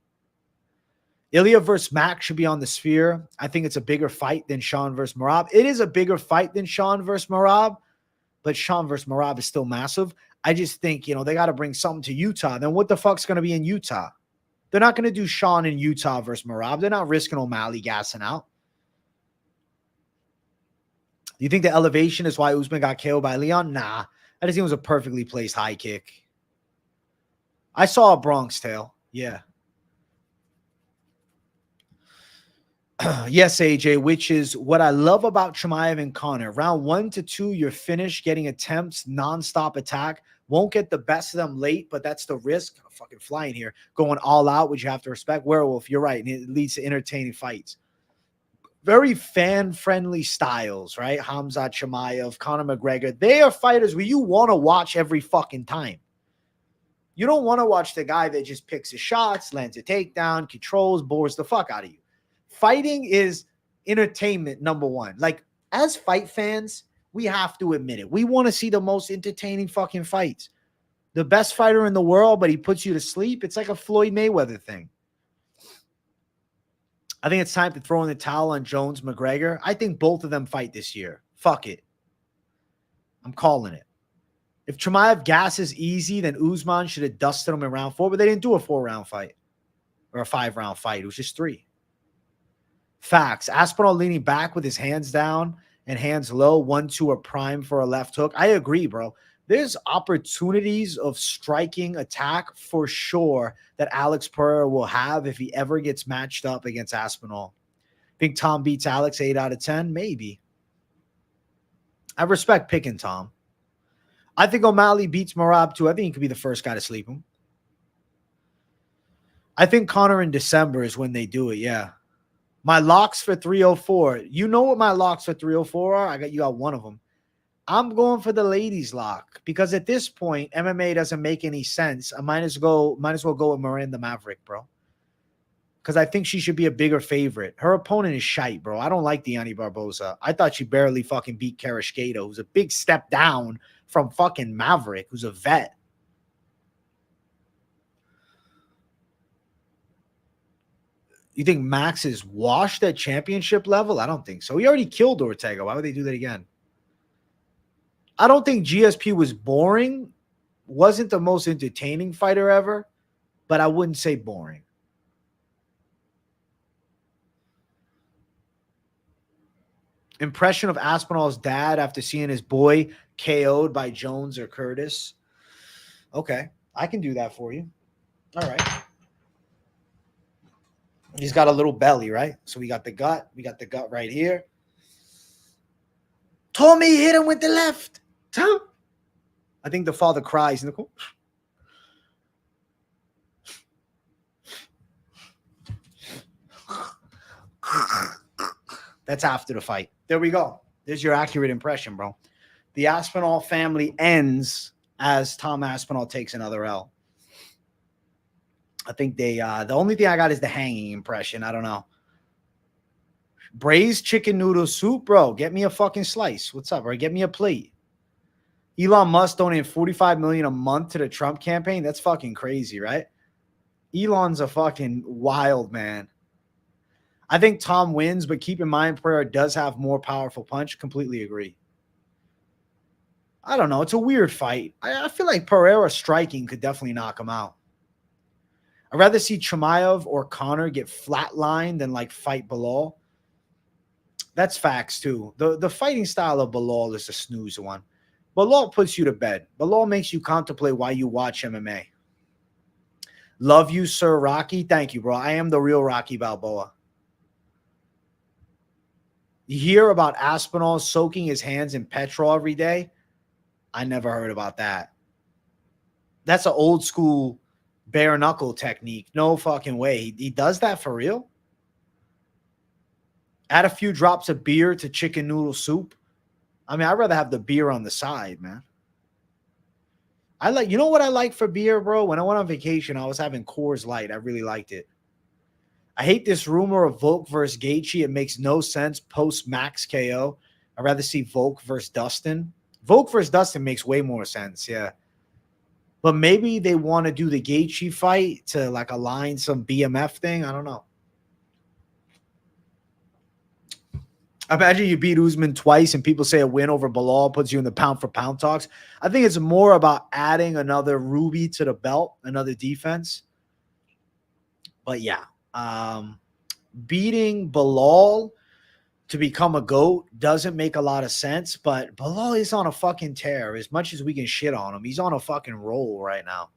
Ilya versus Max should be on the Sphere. I think it's a bigger fight than Sean versus Merab. It is a bigger fight than Sean versus Merab, but Sean versus Merab is still massive. I just think, you know, they got to bring something to Utah. Then what the fuck's going to be in Utah? They're not going to do Sean in Utah versus Merab. They're not risking O'Malley gassing out. Do you think the elevation is why Usman got KO'd by Leon? Nah. I just think it was a perfectly placed high kick. I saw a Bronx tail. Yeah. Yes, AJ, which is what I love about Chimaev and Connor. Round 1 to 2, you're finished getting attempts, nonstop attack. Won't get the best of them late, but that's the risk. I'm fucking flying here. Going all out, which you have to respect. Werewolf, you're right. And it leads to entertaining fights. Very fan-friendly styles, right? Hamzat Chimaev, Conor McGregor. They are fighters where you want to watch every fucking time. You don't want to watch the guy that just picks his shots, lands a takedown, controls, bores the fuck out of you. Fighting is entertainment, number one. Like, as fight fans, we have to admit it. We want to see the most entertaining fucking fights. The best fighter in the world, but he puts you to sleep. It's like a Floyd Mayweather thing. I think it's time to throw in the towel on Jones McGregor. I think both of them fight this year. Fuck it. I'm calling it. If Chimaev gasses easy, then Usman should have dusted him in round 4, but they didn't do a 4-round fight or a 5-round fight. It was just 3. Facts. Aspinall leaning back with his hands down and hands low. 1-2 are prime for a left hook. I agree, bro. There's opportunities of striking attack for sure that Alex Pereira will have if he ever gets matched up against Aspinall. Think Tom beats Alex 8 out of 10? Maybe. I respect picking Tom. I think O'Malley beats Merab too. I think he could be the first guy to sleep him. I think Connor in December is when they do it, yeah. My locks for 304. You know what my locks for 304 are? You got one of them. I'm going for the ladies lock because at this point, MMA doesn't make any sense. I might as well go with Miranda Maverick, bro. Because I think she should be a bigger favorite. Her opponent is shite, bro. I don't like Deanne Barboza. I thought she barely fucking beat Karashkeda, who's a big step down from fucking Maverick, who's a vet. You think Max is washed at championship level? I don't think so. He already killed Ortega. Why would they do that again? I don't think GSP was boring. Wasn't the most entertaining fighter ever, but I wouldn't say boring. Impression of Aspinall's dad after seeing his boy KO'd by Jones or Curtis. Okay, I can do that for you. All right. He's got a little belly, right? So we got the gut. We got the gut right here. Tommy hit him with the left. I think the father cries in the corner. That's after the fight. There we go. There's your accurate impression, bro. The Aspinall family ends as Tom Aspinall takes another L. I think they, the only thing I got is the hanging impression. I don't know. Braised chicken noodle soup, bro. Get me a fucking slice. What's up, bro? Get me a plate. Elon Musk donated $45 million a month to the Trump campaign. That's fucking crazy, right? Elon's a fucking wild man. I think Tom wins, but keep in mind, Pereira does have more powerful punch. Completely agree. I don't know. It's a weird fight. I feel like Pereira striking could definitely knock him out. I'd rather see Chimaev or Connor get flatlined than like fight Bilal. That's facts too. The fighting style of Bilal is a snooze one. Bilal puts you to bed. Bilal makes you contemplate why you watch MMA. Love you, Sir Rocky. Thank you, bro. I am the real Rocky Balboa. You hear about Aspinall soaking his hands in petrol every day? I never heard about that. That's an old school bare knuckle technique. No fucking way. He does that for real? Add a few drops of beer to chicken noodle soup. I mean, I'd rather have the beer on the side, man. I like, you know what I like for beer, bro? When I went on vacation, I was having Coors Light. I really liked it. I hate this rumor of Volk versus Gaethje. It makes no sense post Max KO. I'd rather see Volk versus Dustin. Volk versus Dustin makes way more sense, yeah. But maybe they want to do the Gaethje fight to like align some BMF thing. I don't know. Imagine you beat Usman twice and people say a win over Bilal puts you in the pound for pound talks. I think it's more about adding another ruby to the belt, another defense. But yeah, beating Bilal to become a GOAT doesn't make a lot of sense, but Bilal is on a fucking tear. As much as we can shit on him, he's on a fucking roll right now.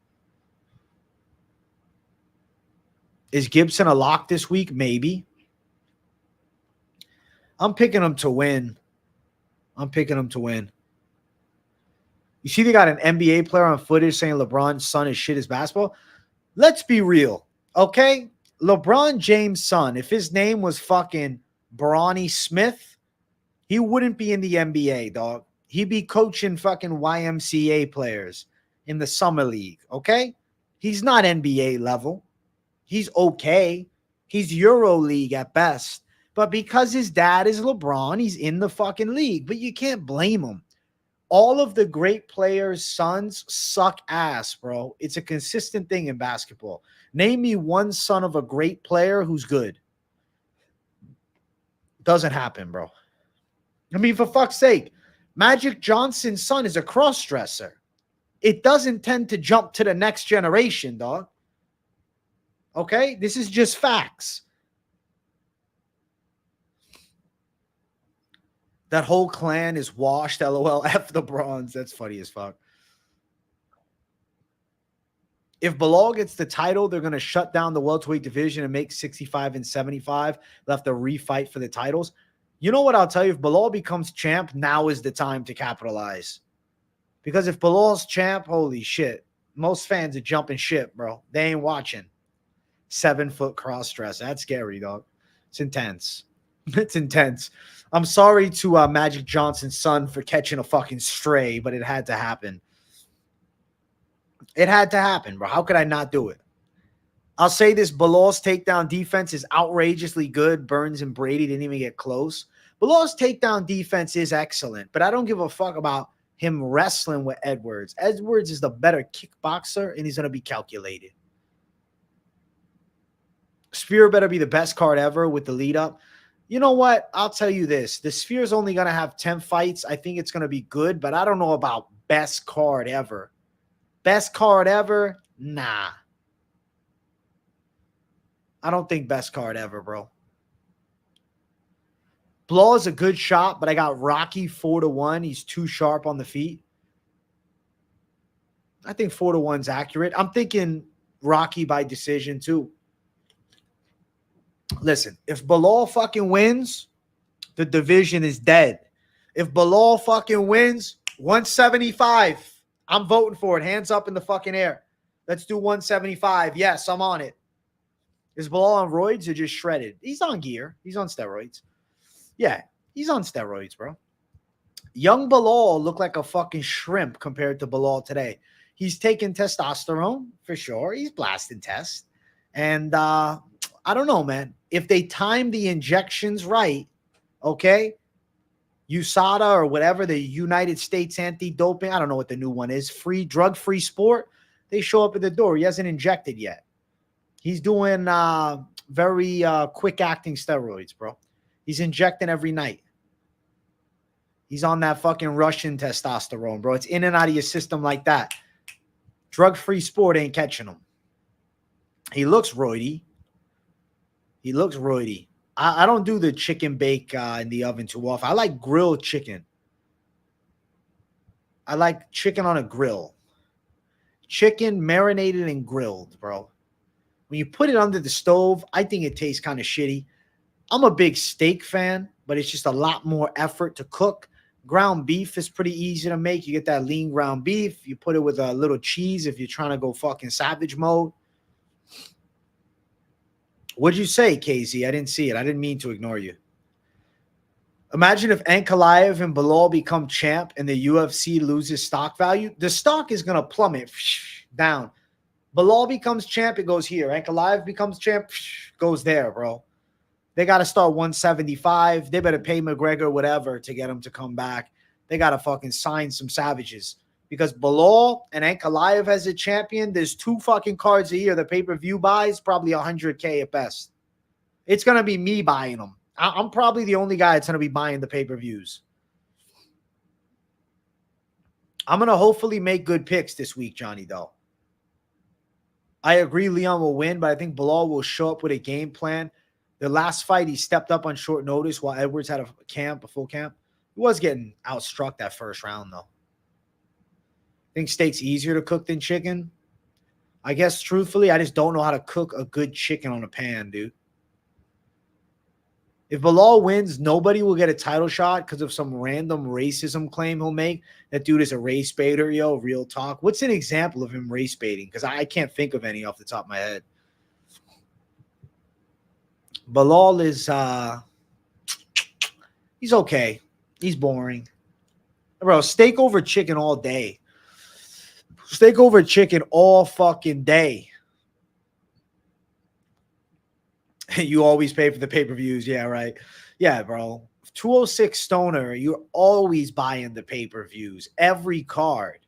Is Gibson a lock this week? Maybe. I'm picking him to win. I'm picking him to win. You see they got an NBA player on footage saying LeBron's son is shit as basketball. Let's be real, okay? LeBron James' son, if his name was fucking Bronny Smith, he wouldn't be in the NBA, dog. He'd be coaching fucking YMCA players in the summer league, okay? He's not NBA level. He's okay. He's Euro League at best. But because his dad is LeBron, he's in the fucking league. But you can't blame him. All of the great players' sons suck ass, bro. It's a consistent thing in basketball. Name me one son of a great player who's good. Doesn't happen, bro. I mean, for fuck's sake, Magic Johnson's son is a cross-dresser. It doesn't tend to jump to the next generation, dog. Okay? This is just facts. That whole clan is washed, LOL. F the bronze. That's funny as fuck. If Bilal gets the title, they're going to shut down the welterweight division and make 65 and 75. They'll have to refight for the titles. You know what I'll tell you? If Bilal becomes champ, now is the time to capitalize. Because if Bilal's champ, holy shit. Most fans are jumping ship, bro. They ain't watching. 7-foot cross-dress. That's scary, dog. It's intense. It's intense. I'm sorry to Magic Johnson's son for catching a fucking stray, but it had to happen. It had to happen, bro. How could I not do it? I'll say this. Bilal's takedown defense is outrageously good. Burns and Brady didn't even get close. Bilal's takedown defense is excellent, but I don't give a fuck about him wrestling with Edwards. Edwards is the better kickboxer, and he's going to be calculated. Sphere better be the best card ever with the lead up. You know what? I'll tell you this. The Sphere's only going to have 10 fights. I think it's going to be good, but I don't know about best card ever. Best card ever? Nah. I don't think best card ever, bro. Blow is a good shot, but I got Rocky 4-1. He's too sharp on the feet. I think 4-1's accurate. I'm thinking Rocky by decision too. Listen, if Bilal fucking wins, the division is dead. If Bilal fucking wins, 175. I'm voting for it. Hands up in the fucking air. Let's do 175. Yes, I'm on it. Is Bilal on roids or just shredded? He's on gear. He's on steroids. Yeah, he's on steroids, bro. Young Bilal looked like a fucking shrimp compared to Bilal today. He's taking testosterone for sure. He's blasting test. And I don't know, man. If they time the injections right, okay, USADA or whatever, the United States Anti-Doping, I don't know what the new one is, free, drug-free sport, they show up at the door. He hasn't injected yet. He's doing very quick-acting steroids, bro. He's injecting every night. He's on that fucking Russian testosterone, bro. It's in and out of your system like that. Drug-free sport ain't catching him. He looks roidy. He looks roidy. I don't do the chicken bake in the oven too often. I like grilled chicken. I like chicken on a grill. Chicken marinated and grilled, bro. When you put it under the stove, I think it tastes kind of shitty. I'm a big steak fan, but it's just a lot more effort to cook. Ground beef is pretty easy to make. You get that lean ground beef. You put it with a little cheese if you're trying to go fucking savage mode. What'd you say, KZ? I didn't see it. I didn't mean to ignore you. Imagine if Ankalaev and Bilal become champ and the UFC loses stock value. The stock is going to plummet down. Bilal becomes champ, it goes here. Ankalaev becomes champ, goes there, bro. They got to start 175. They better pay McGregor whatever to get him to come back. They got to fucking sign some savages. Because Bilal and Ankalaev as a champion, there's 2 fucking cards a year. The pay-per-view buys probably $100K at best. It's going to be me buying them. I'm probably the only guy that's going to be buying the pay-per-views. I'm going to hopefully make good picks this week, Johnny, though. I agree Leon will win, but I think Bilal will show up with a game plan. The last fight, he stepped up on short notice while Edwards had a full camp. He was getting outstruck that first round, though. I think steak's easier to cook than chicken. I guess, truthfully, I just don't know how to cook a good chicken on a pan, dude. If Bilal wins, nobody will get a title shot because of some random racism claim he'll make. That dude is a race baiter, yo, real talk. What's an example of him race baiting? Because I can't think of any off the top of my head. Bilal is, he's okay. He's boring. Bro, steak over chicken all day. Steak over chicken all fucking day. You always pay for the pay-per-views. Yeah, right. Yeah, bro. 206 Stoner, you're always buying the pay-per-views. Every card.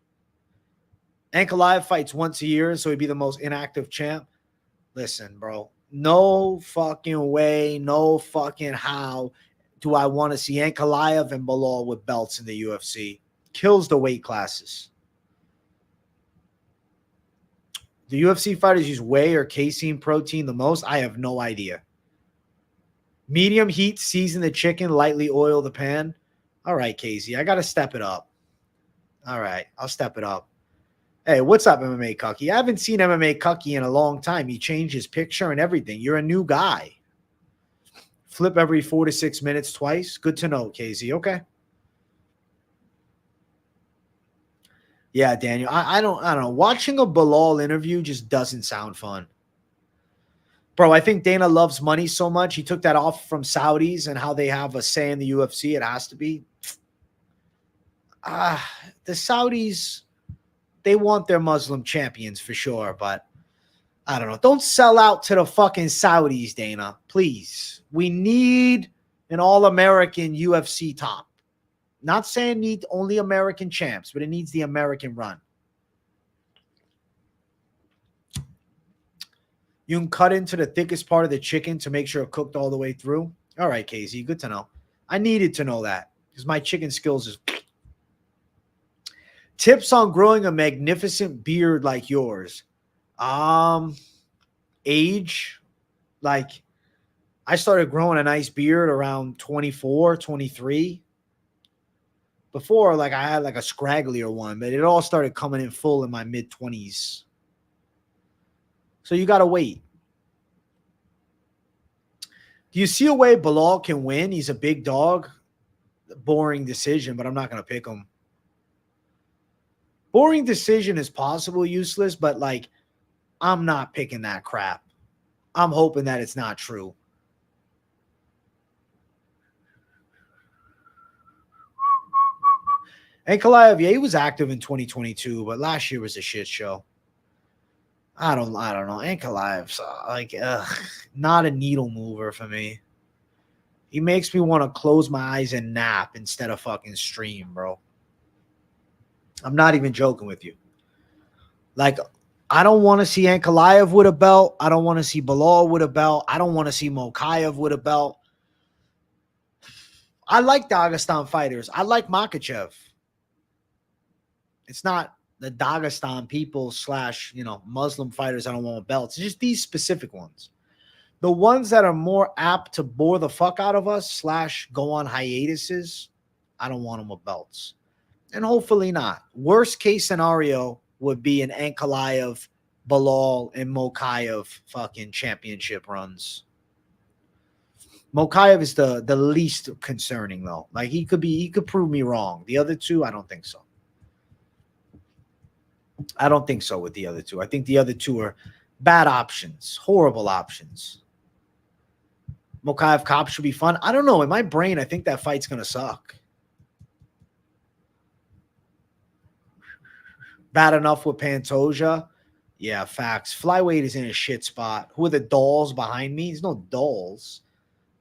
Ankalaev fights once a year, so he'd be the most inactive champ. Listen, bro. No fucking way, no fucking how do I want to see Ankalaev and Bilal with belts in the UFC. Kills the weight classes. The UFC fighters use whey or casein protein the most? I have no idea. Medium heat, season the chicken, lightly oil the pan. All right, Casey, I got to step it up. All right, I'll step it up. Hey, what's up, MMA Cucky? I haven't seen MMA Cucky in a long time. He changed his picture and everything. You're a new guy. Flip every 4 to 6 minutes twice. Good to know, Casey. Okay. Yeah, Daniel. I don't know. Watching a Bilal interview just doesn't sound fun. Bro, I think Dana loves money so much. He took that off from Saudis and how they have a say in the UFC. It has to be. The Saudis, they want their Muslim champions for sure, but I don't know. Don't sell out to the fucking Saudis, Dana. Please. We need an all-American UFC top. Not saying need only American champs, but it needs the American run. You can cut into the thickest part of the chicken to make sure it cooked all the way through. All right, Casey, good to know. I needed to know that because my chicken skills is... Tips on growing a magnificent beard like yours. Age. Like, I started growing a nice beard around 24, 23. Before, like, I had like a scragglier one, but it all started coming in full in my mid-20s. So you got to wait. Do you see a way Bilal can win? He's a big dog. Boring decision, but I'm not going to pick him. Boring decision is possible, useless, but, like, I'm not picking that crap. I'm hoping that it's not true. Ankalaev, yeah, he was active in 2022, but last year was a shit show. I don't know. Ankalaev's like, not a needle mover for me. He makes me want to close my eyes and nap instead of fucking stream, bro. I'm not even joking with you. Like, I don't want to see Ankalaev with a belt. I don't want to see Bilal with a belt. I don't want to see Mokaev with a belt. I like Dagestan fighters. I like Makhachev. It's not the Dagestan people / Muslim fighters I don't want belts. It's just these specific ones. The ones that are more apt to bore the fuck out of us / go on hiatuses, I don't want them with belts. And hopefully not. Worst case scenario would be an Ankalaev, Bilal, and Mokaev fucking championship runs. Mokaev is the least concerning, though. Like, he could prove me wrong. The other two, I don't think so. I don't think so with the other two. I think the other two are bad options, horrible options. Mokaev Cop should be fun. I don't know. In my brain, I think that fight's going to suck. Bad enough with Pantoja. Yeah, facts. Flyweight is in a shit spot. Who are the dolls behind me? There's no dolls.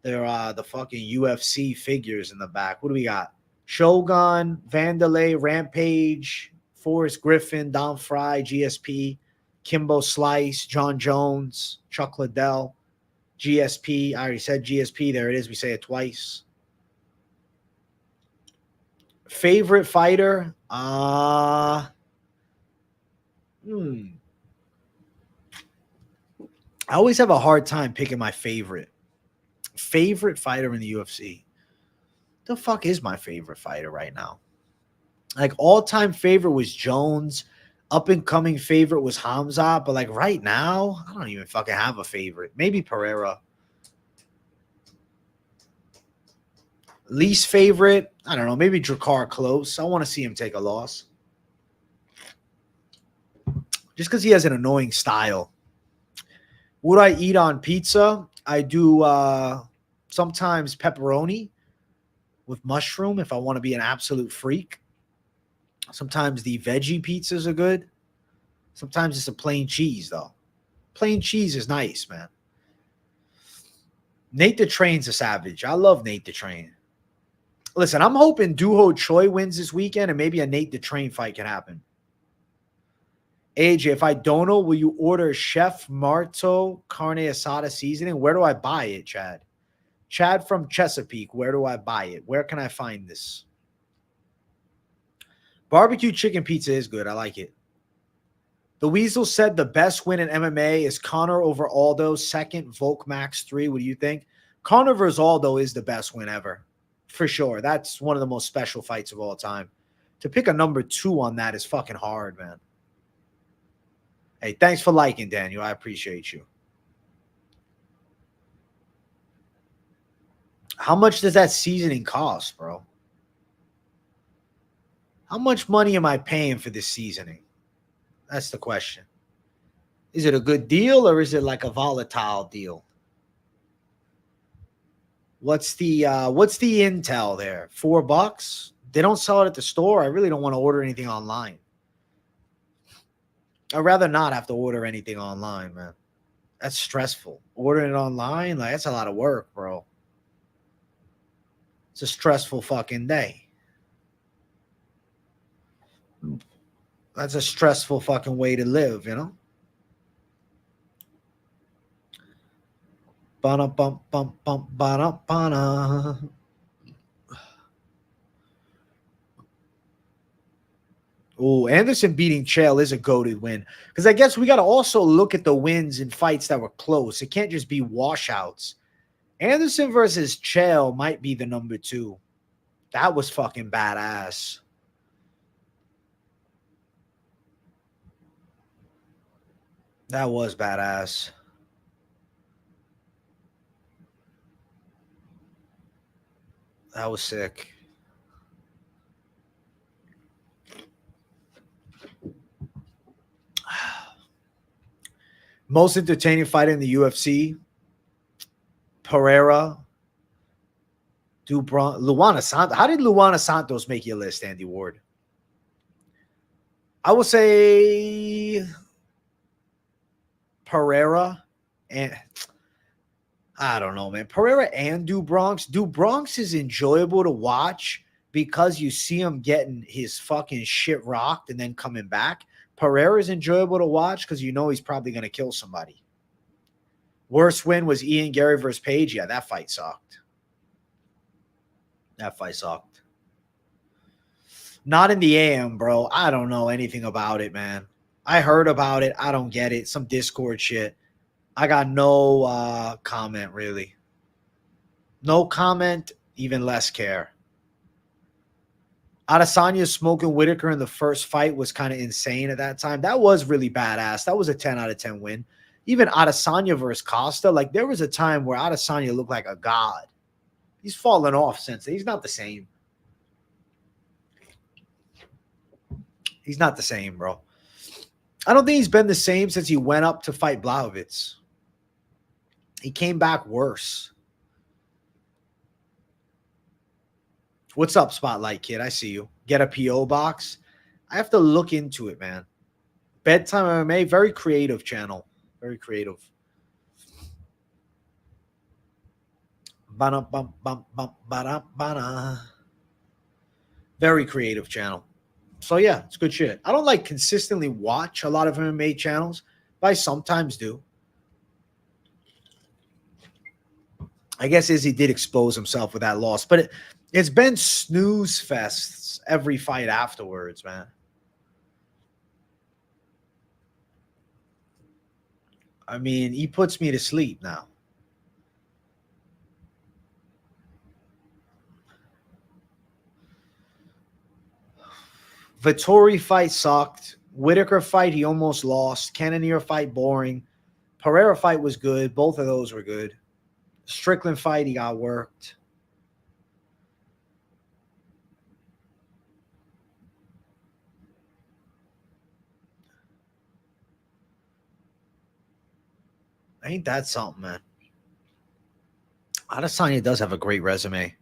They're the fucking UFC figures in the back. What do we got? Shogun, Vanderlei, Rampage, Forrest Griffin, Don Fry, GSP, Kimbo Slice, John Jones, Chuck Liddell, GSP. I already said GSP. There it is. We say it twice. Favorite fighter? I always have a hard time picking my favorite fighter in the UFC. The fuck is my favorite fighter right now? Like, all-time favorite was Jones. Up-and-coming favorite was Hamzat. But, like, right now, I don't even fucking have a favorite. Maybe Pereira. Least favorite, I don't know. Maybe Drakkar Klose. I want to see him take a loss. Just because he has an annoying style. Would I eat on pizza? I do sometimes pepperoni with mushroom if I want to be an absolute freak. Sometimes the veggie pizzas are good. Sometimes it's a plain cheese, though. Plain cheese is nice, man. Nate the Train's a savage. I love Nate the Train. Listen, I'm hoping Duho Choi wins this weekend and maybe a Nate the Train fight can happen. AJ, if I don't know, will you order Chef Marto carne asada seasoning? Where do I buy it, Chad? Chad from Chesapeake, where do I buy it? Where can I find this? Barbecue chicken pizza is good. I like it. The Weasel said the best win in MMA is Conor over Aldo, second, Volk Max 3. What do you think? Conor versus Aldo is the best win ever. For sure. That's one of the most special fights of all time. To pick a number 2 on that is fucking hard, man. Hey, thanks for liking, Daniel. I appreciate you. How much does that seasoning cost, bro? How much money am I paying for this seasoning? That's the question. Is it a good deal or is it like a volatile deal? What's the intel there? $4? They don't sell it at the store. I really don't want to order anything online. I'd rather not have to order anything online, man. That's stressful. Ordering it online, like, that's a lot of work, bro. It's a stressful fucking day. That's a stressful fucking way to live, you know? Ba-da-bum-bum-bum-ba-da-ba-da. Oh, Anderson beating Chael is a goated win. Because I guess we got to also look at the wins in fights that were close. It can't just be washouts. Anderson versus Chael might be the number 2. That was fucking badass. That was badass. That was sick. Most entertaining fight in the UFC. Pereira. Luana Santos. How did Luana Santos make your list, Andy Ward? I would say Pereira and I don't know, man. Pereira and Du Bronx. Du Bronx is enjoyable to watch because you see him getting his fucking shit rocked and then coming back. Pereira is enjoyable to watch because you know he's probably going to kill somebody. Worst win was Ian Gary versus Page. Yeah, that fight sucked. That fight sucked. Not in the AM, bro. I don't know anything about it, man. I heard about it. I don't get it. Some Discord shit. I got no comment, really. No comment, even less care. Adesanya smoking Whitaker in the first fight was kind of insane at that time. That was really badass. That was a 10 out of 10 win. Even Adesanya versus Costa, like there was a time where Adesanya looked like a god. He's fallen off since. He's not the same. He's not the same, bro. I don't think he's been the same since he went up to fight Blachowicz. He came back worse. What's up, Spotlight Kid? I see you. Get a P.O. box. I have to look into it, man. Bedtime MMA, very creative channel. Very creative. Very creative channel. So, yeah, it's good shit. I don't like consistently watch a lot of MMA channels, but I sometimes do. I guess Izzy did expose himself with that loss, but it's been snooze fests every fight afterwards, man. I mean, he puts me to sleep now. Vettori fight sucked. Whitaker fight, he almost lost. Cannonier fight, boring. Pereira fight was good. Both of those were good. Strickland fight, he got worked. Ain't that something, man? Adesanya does have a great resume.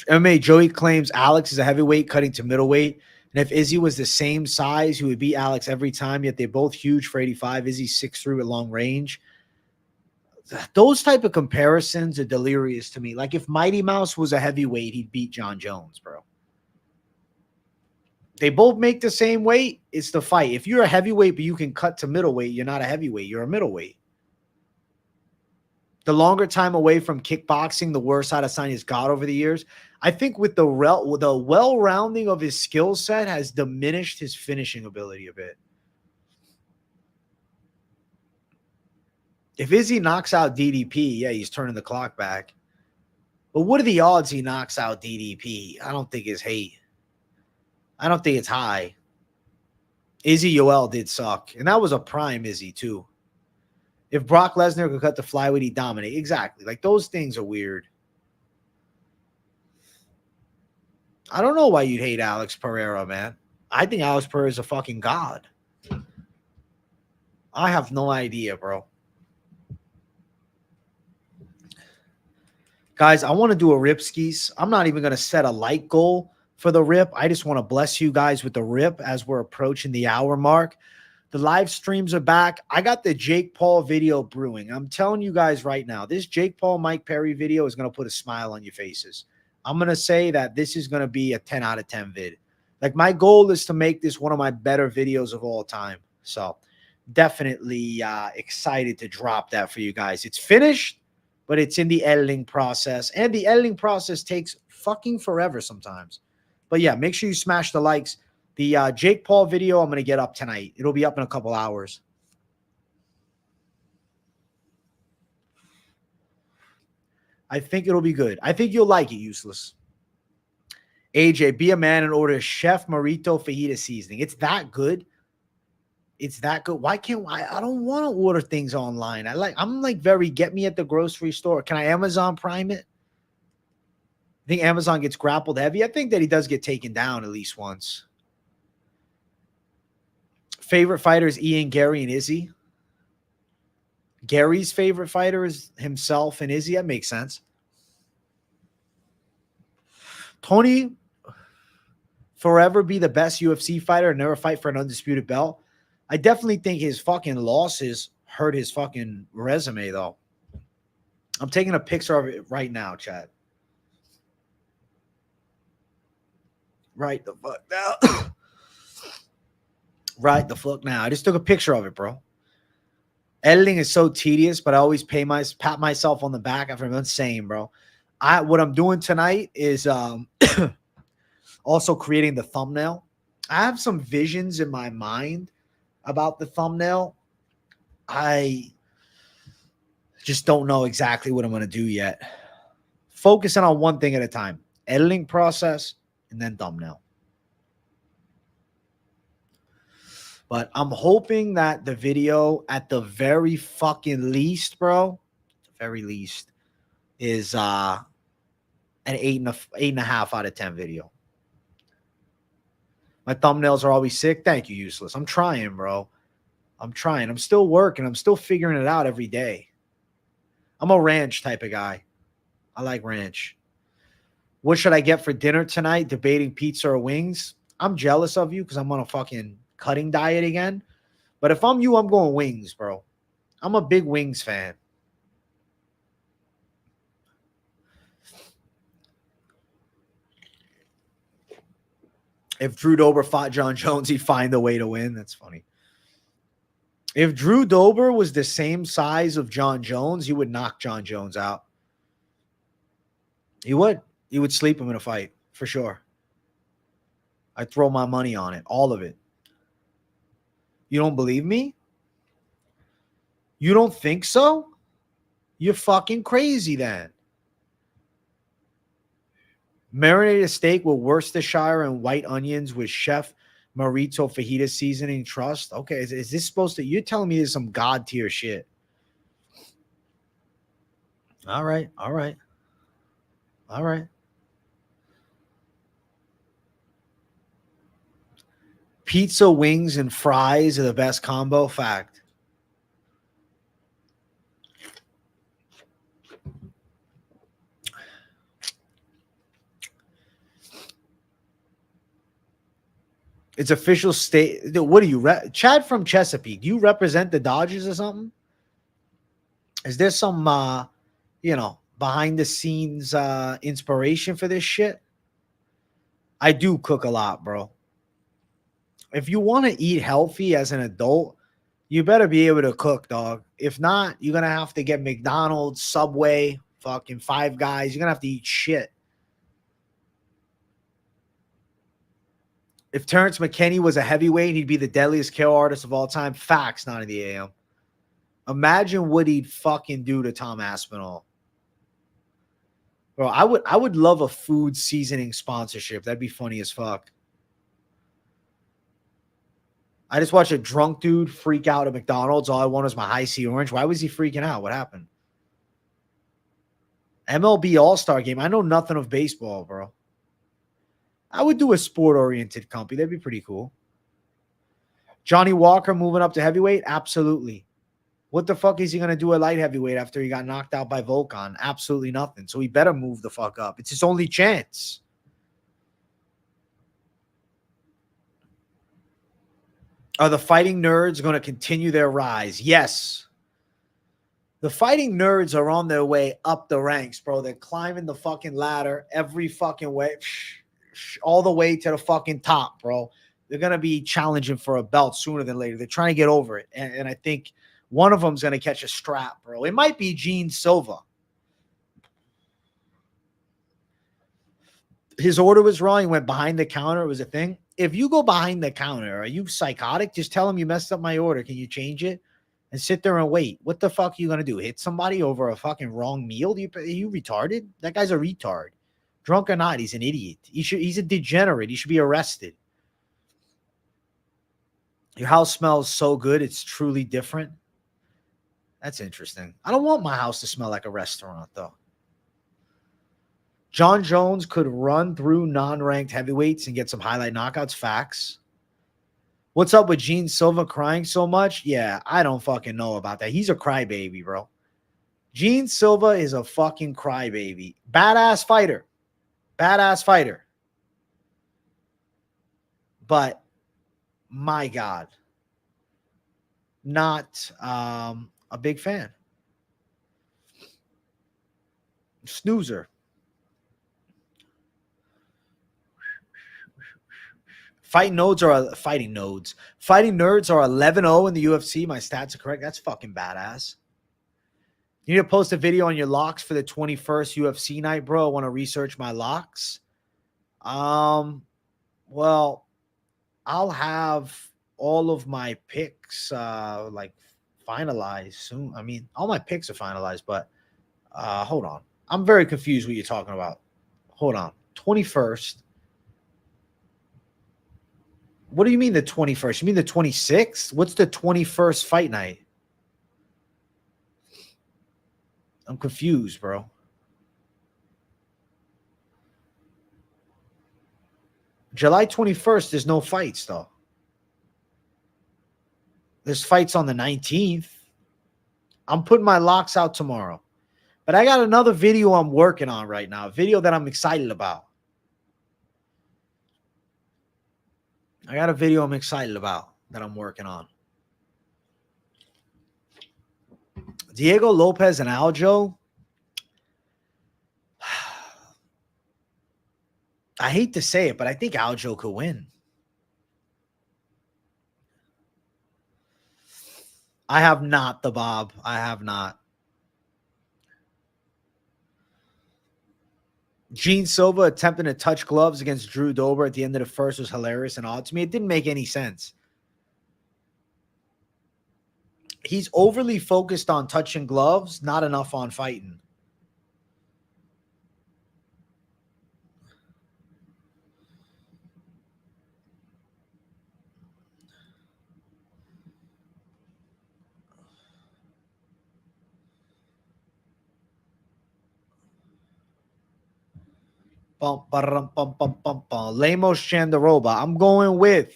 MMA Joey claims Alex is a heavyweight cutting to middleweight. And if Izzy was the same size, he would beat Alex every time, yet they're both huge for 85. Izzy's 6'3" with long range. Those type of comparisons are delirious to me. Like if Mighty Mouse was a heavyweight, he'd beat John Jones, bro. They both make the same weight. It's the fight. If you're a heavyweight, but you can cut to middleweight, you're not a heavyweight. You're a middleweight. The longer time away from kickboxing, the worse Adesanya's got over the years. I think with the well-rounding of his skill set has diminished his finishing ability a bit. If Izzy knocks out DDP, yeah, he's turning the clock back. But what are the odds he knocks out DDP? I don't think it's hate. I don't think it's high. Izzy Yoel did suck. And that was a prime Izzy, too. If Brock Lesnar could cut the flyweight, he'd dominate. Exactly. Like, those things are weird. I don't know why you'd hate Alex Pereira, man. I think Alex Pereira is a fucking god. I have no idea, bro. Guys, I want to do a rip skis. I'm not even going to set a like goal for the rip. I just want to bless you guys with the rip as we're approaching the hour mark. The live streams are back. I got the Jake Paul video brewing. I'm telling you guys right now, this Jake Paul, Mike Perry video is going to put a smile on your faces. I'm going to say that this is going to be a 10 out of 10 vid. Like my goal is to make this one of my better videos of all time. So definitely excited to drop that for you guys. It's finished, but it's in the editing process. And the editing process takes fucking forever sometimes. But yeah, make sure you smash the likes. The Jake Paul video, I'm going to get up tonight. It'll be up in a couple hours. I think it'll be good. I think you'll like it, Useless. AJ, be a man and order Chef Marito fajita seasoning. It's that good. It's that good. Why can't I don't want to order things online. I'm like very get me at the grocery store. Can I Amazon Prime it? I think Amazon gets grappled heavy. I think that he does get taken down at least once. Favorite fighters, Ian, Gary, and Izzy. Gary's favorite fighter is himself and Izzy. That makes sense. Tony forever be the best UFC fighter and never fight for an undisputed belt. I definitely think his fucking losses hurt his fucking resume, though. I'm taking a picture of it right now, chat. Right the fuck now. Right the fuck now. I just took a picture of it, bro. Editing is so tedious, but I always pat myself on the back after I'm done saying, bro. What I'm doing tonight is also creating the thumbnail. I have some visions in my mind about the thumbnail. I just don't know exactly what I'm going to do yet. Focusing on one thing at a time. Editing process and then thumbnail. But I'm hoping that the video at the very fucking least, bro, very least, is an 8.5 out of 10 video. My thumbnails are always sick. Thank you, Useless. I'm trying, bro. I'm trying. I'm still working. I'm still figuring it out every day. I'm a ranch type of guy. I like ranch. What should I get for dinner tonight? Debating pizza or wings. I'm jealous of you because I'm on a fucking cutting diet again. But if I'm you, I'm going wings, bro. I'm a big wings fan. If Drew Dober fought John Jones, he'd find a way to win. That's funny. If Drew Dober was the same size of John Jones, he would knock John Jones out. He would. He would sleep him in a fight, for sure. I'd throw my money on it, all of it. You don't believe me? You don't think so? You're fucking crazy then. Marinated steak with Worcestershire and white onions with Chef Marito fajita seasoning trust. Okay, is this supposed to... You're telling me this is some god tier shit. All right, all right. All right. Pizza, wings, and fries are the best combo. Fact. It's official state. What do you... Chad from Chesapeake, do you represent the Dodgers or something? Is there some, behind the scenes inspiration for this shit? I do cook a lot, bro. If you want to eat healthy as an adult, you better be able to cook, dog. If not, you're going to have to get McDonald's, Subway, fucking Five Guys. You're going to have to eat shit. If Terrence McKinney was a heavyweight, he'd be the deadliest KO artist of all time. Facts, not in the AM. Imagine what he'd fucking do to Tom Aspinall. Bro, I would love a food seasoning sponsorship. That'd be funny as fuck. I just watched a drunk dude freak out at McDonald's. All I want is my high C orange. Why was he freaking out? What happened? MLB All-Star Game. I know nothing of baseball, bro. I would do a sport-oriented company. That'd be pretty cool. Johnny Walker moving up to heavyweight? Absolutely. What the fuck is he going to do at light heavyweight after he got knocked out by Volkan? Absolutely nothing. So he better move the fuck up. It's his only chance. Are the fighting nerds going to continue their rise? Yes. The fighting nerds are on their way up the ranks, bro. They're climbing the fucking ladder every fucking way, all the way to the fucking top, bro. They're going to be challenging for a belt sooner than later. They're trying to get over it. And I think one of them's going to catch a strap, bro. It might be Gene Silva. His order was wrong. He went behind the counter. It was a thing. If you go behind the counter, are you psychotic? Just tell him you messed up my order. Can you change it? And sit there and wait. What the fuck are you going to do? Hit somebody over a fucking wrong meal? Are you retarded? That guy's a retard. Drunk or not, he's an idiot. He's a degenerate. He should be arrested. Your house smells so good, it's truly different. That's interesting. I don't want my house to smell like a restaurant, though. John Jones could run through non-ranked heavyweights and get some highlight knockouts. Facts. What's up with Gene Silva crying so much? Yeah, I don't fucking know about that. He's a crybaby, bro. Gene Silva is a fucking crybaby. Badass fighter. Badass fighter. But, my God. Not a big fan. Snoozer. Fighting nerds are 11-0 in the UFC. My stats are correct. That's fucking badass. You need to post a video on your locks for the 21st UFC night, bro. I want to research my locks. Well, I'll have all of my picks like finalized soon. I mean, all my picks are finalized, but hold on. I'm very confused what you're talking about. Hold on. 21st. What do you mean the 21st? You mean the 26th? What's the 21st fight night? I'm confused, bro. July 21st, there's no fights, though. There's fights on the 19th. I'm putting my locks out tomorrow. But I got another video I'm working on right now, a video that I'm excited about. I got a video I'm excited about that I'm working on. Diego Lopez and Aljo. I hate to say it, but I think Aljo could win. I have not, the Bob. I have not. Gene Silva attempting to touch gloves against Drew Dober at the end of the first was hilarious and odd to me. It didn't make any sense. He's overly focused on touching gloves, not enough on fighting. Lemos Jandaroba. I'm going with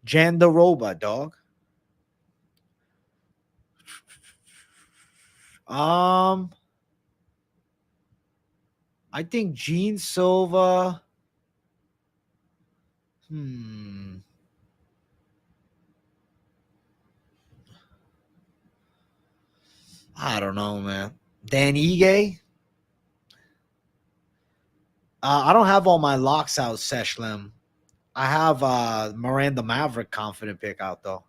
Jandaroba, dog. I think Gene Silva. I don't know, man. Dan Ige. I don't have all my locks out, Seshlem. I have Miranda Maverick confident pick out, though.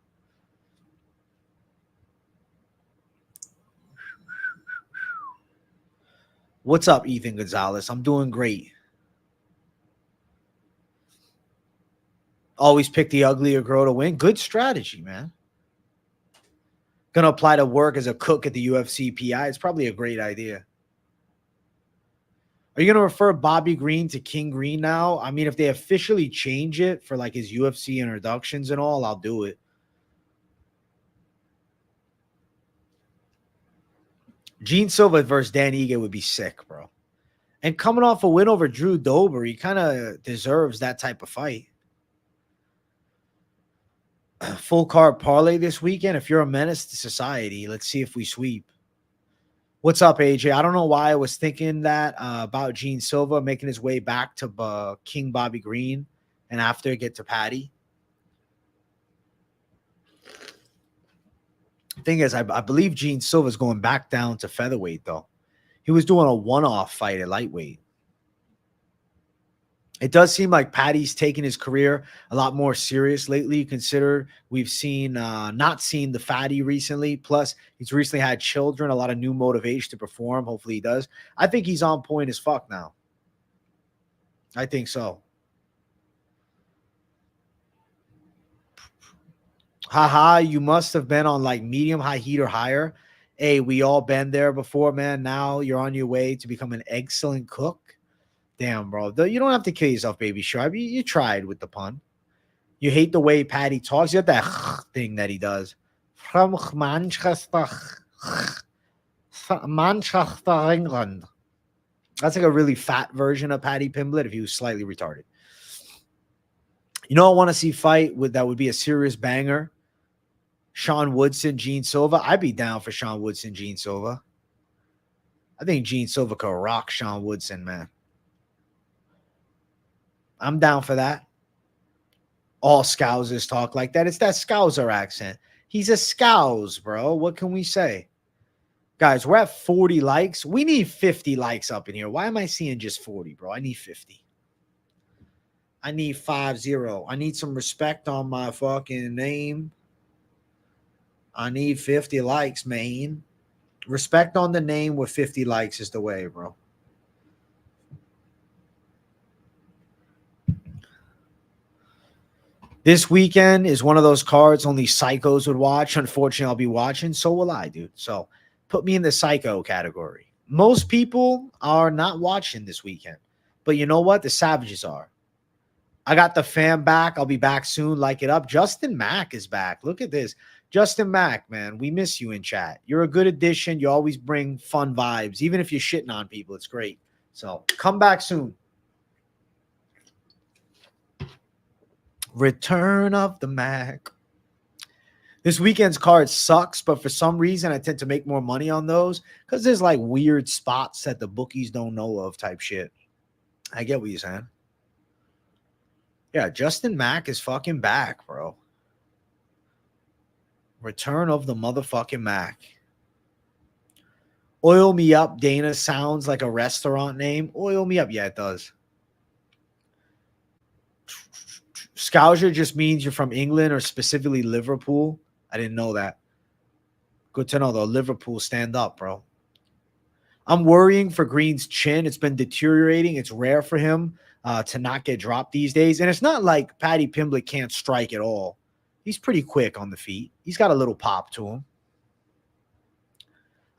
What's up, Ethan Gonzalez? I'm doing great. Always pick the uglier girl to win. Good strategy, man. Gonna apply to work as a cook at the UFC PI. It's probably a great idea. Are you going to refer Bobby Green to King Green now? I mean, if they officially change it for like his UFC introductions and all, I'll do it. Gene Silva versus Dan Ige would be sick, bro. And coming off a win over Drew Dober, he kind of deserves that type of fight. Full card parlay this weekend. If you're a menace to society, let's see if we sweep. What's up, AJ? I don't know why I was thinking that about Gene Silva making his way back to King Bobby Green and after get to Patty. Thing is, I believe Gene Silva's going back down to featherweight, though. He was doing a one-off fight at lightweight. It does seem like Patty's taking his career a lot more serious lately. Consider we've seen not seen the fatty recently. Plus, he's recently had children, a lot of new motivation to perform. Hopefully he does. I think he's on point as fuck now. I think so. Haha, you must have been on like medium, high heat, or higher. Hey, we all been there before, man. Now you're on your way to become an excellent cook. Damn, bro. You don't have to kill yourself, baby Sharp. You tried with the pun. You hate the way Patty talks. You have that thing that he does. From Manchester, England. That's like a really fat version of Patty Pimblett if he was slightly retarded. You know, I want to see fight with that would be a serious banger. Sean Woodson, Gene Silva. I'd be down for Sean Woodson, Gene Silva. I think Gene Silva could rock Sean Woodson, man. I'm down for that. All Scousers talk like that. It's that Scouser accent. He's a Scouse, bro. What can we say? Guys, we're at 40 likes. We need 50 likes up in here. Why am I seeing just 40, bro? I need 50. I need 50. I need some respect on my fucking name. I need 50 likes, man. Respect on the name with 50 likes is the way, bro. This weekend is one of those cards only psychos would watch. Unfortunately, I'll be watching. So will I, dude. So put me in the psycho category. Most people are not watching this weekend. But you know what? The Savages are. I got the fam back. I'll be back soon. Like it up. Justin Mack is back. Look at this. Justin Mack, man. We miss you in chat. You're a good addition. You always bring fun vibes. Even if you're shitting on people, it's great. So come back soon. Return of the Mac. This weekend's card sucks, but for some reason, I tend to make more money on those because there's like weird spots that the bookies don't know of type shit. I get what you're saying. Yeah, Justin Mack is fucking back, bro. Return of the motherfucking Mac. Oil Me Up, Dana, sounds like a restaurant name. Oil Me Up. Yeah, it does. Scouser just means you're from England or specifically Liverpool. I didn't know that. Good to know, though. Liverpool, stand up, bro. I'm worrying for Green's chin. It's been deteriorating. It's rare for him to not get dropped these days. And it's not like Paddy Pimblett can't strike at all. He's pretty quick on the feet. He's got a little pop to him.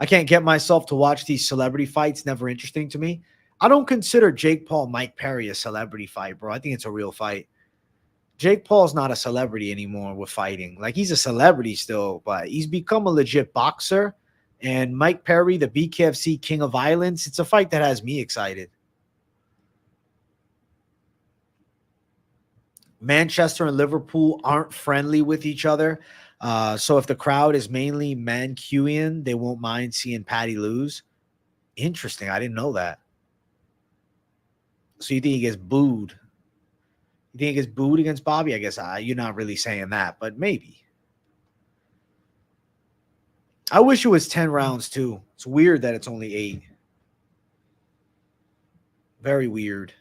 I can't get myself to watch these celebrity fights. Never interesting to me. I don't consider Jake Paul, Mike Perry a celebrity fight, bro. I think it's a real fight. Jake Paul's not a celebrity anymore with fighting. Like, he's a celebrity still, but he's become a legit boxer. And Mike Perry, the BKFC King of Violence, it's a fight that has me excited. Manchester and Liverpool aren't friendly with each other. So if the crowd is mainly Mancuian, they won't mind seeing Paddy lose. Interesting. I didn't know that. So you think he gets booed? You think he gets booed against Bobby? I guess you're not really saying that, but maybe. I wish it was 10 rounds too. It's weird that it's only 8. Very weird.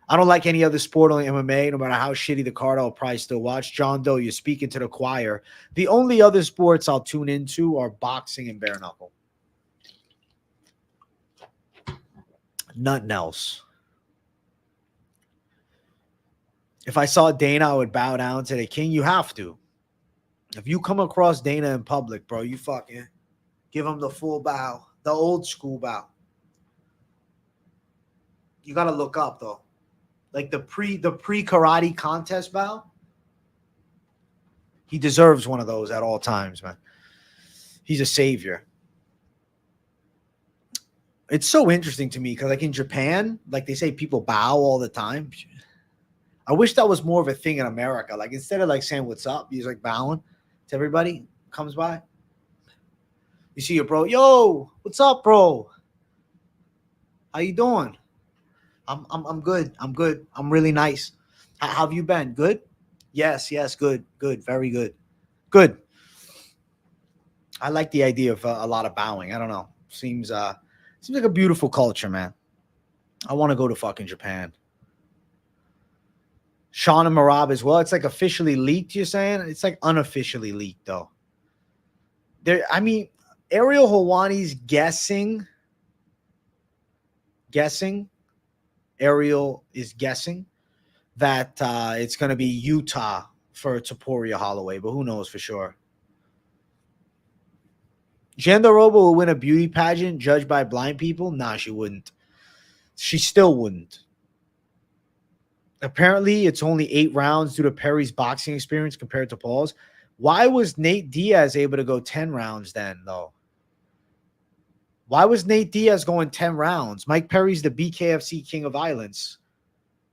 I don't like any other sport, only MMA. No matter how shitty the card, I'll probably still watch. John Doe, you're speaking to the choir. The only other sports I'll tune into are boxing and bare knuckle. Nothing else. If I saw Dana, I would bow down to the king. You have to. If you come across Dana in public, bro, you fucking give him the full bow, the old school bow. You got to look up, though. Like the pre-karate contest bow. He deserves one of those at all times, man. He's a savior. It's so interesting to me because, like, in Japan, like, they say people bow all the time. I wish that was more of a thing in America. Like, instead of like saying what's up, he's like bowing to everybody comes by. You see your bro, yo, what's up, bro? How you doing? I'm good. I'm good. I'm really nice. How have you been? Good? Yes, good. Good. Very good. Good. I like the idea of a lot of bowing. I don't know. Seems like a beautiful culture, man. I want to go to fucking Japan. Sean and Marab as well. It's like officially leaked, you're saying? It's like unofficially leaked, though. I mean, Ariel Helwani's guessing. Ariel is guessing that it's going to be Utah for Poirier Holloway, but who knows for sure. Jandaroba will win a beauty pageant judged by blind people? Nah, she wouldn't. She still wouldn't. Apparently, it's only 8 rounds due to Perry's boxing experience compared to Paul's. Why was Nate Diaz able to go 10 rounds then, though? Why was Nate Diaz going 10 rounds? Mike Perry's the BKFC King of Violence.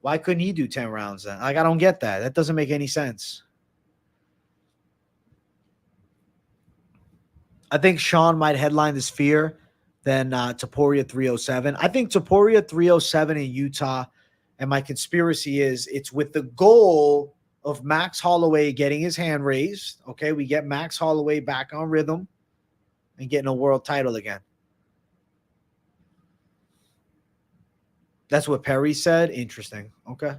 Why couldn't he do 10 rounds then? Like, I don't get that. That doesn't make any sense. I think Sean might headline the Sphere than Topuria 307. I think Topuria 307 in Utah, and my conspiracy is it's with the goal of Max Holloway getting his hand raised. Okay, we get Max Holloway back on rhythm and getting a world title again. That's what Perry said. Interesting. Okay.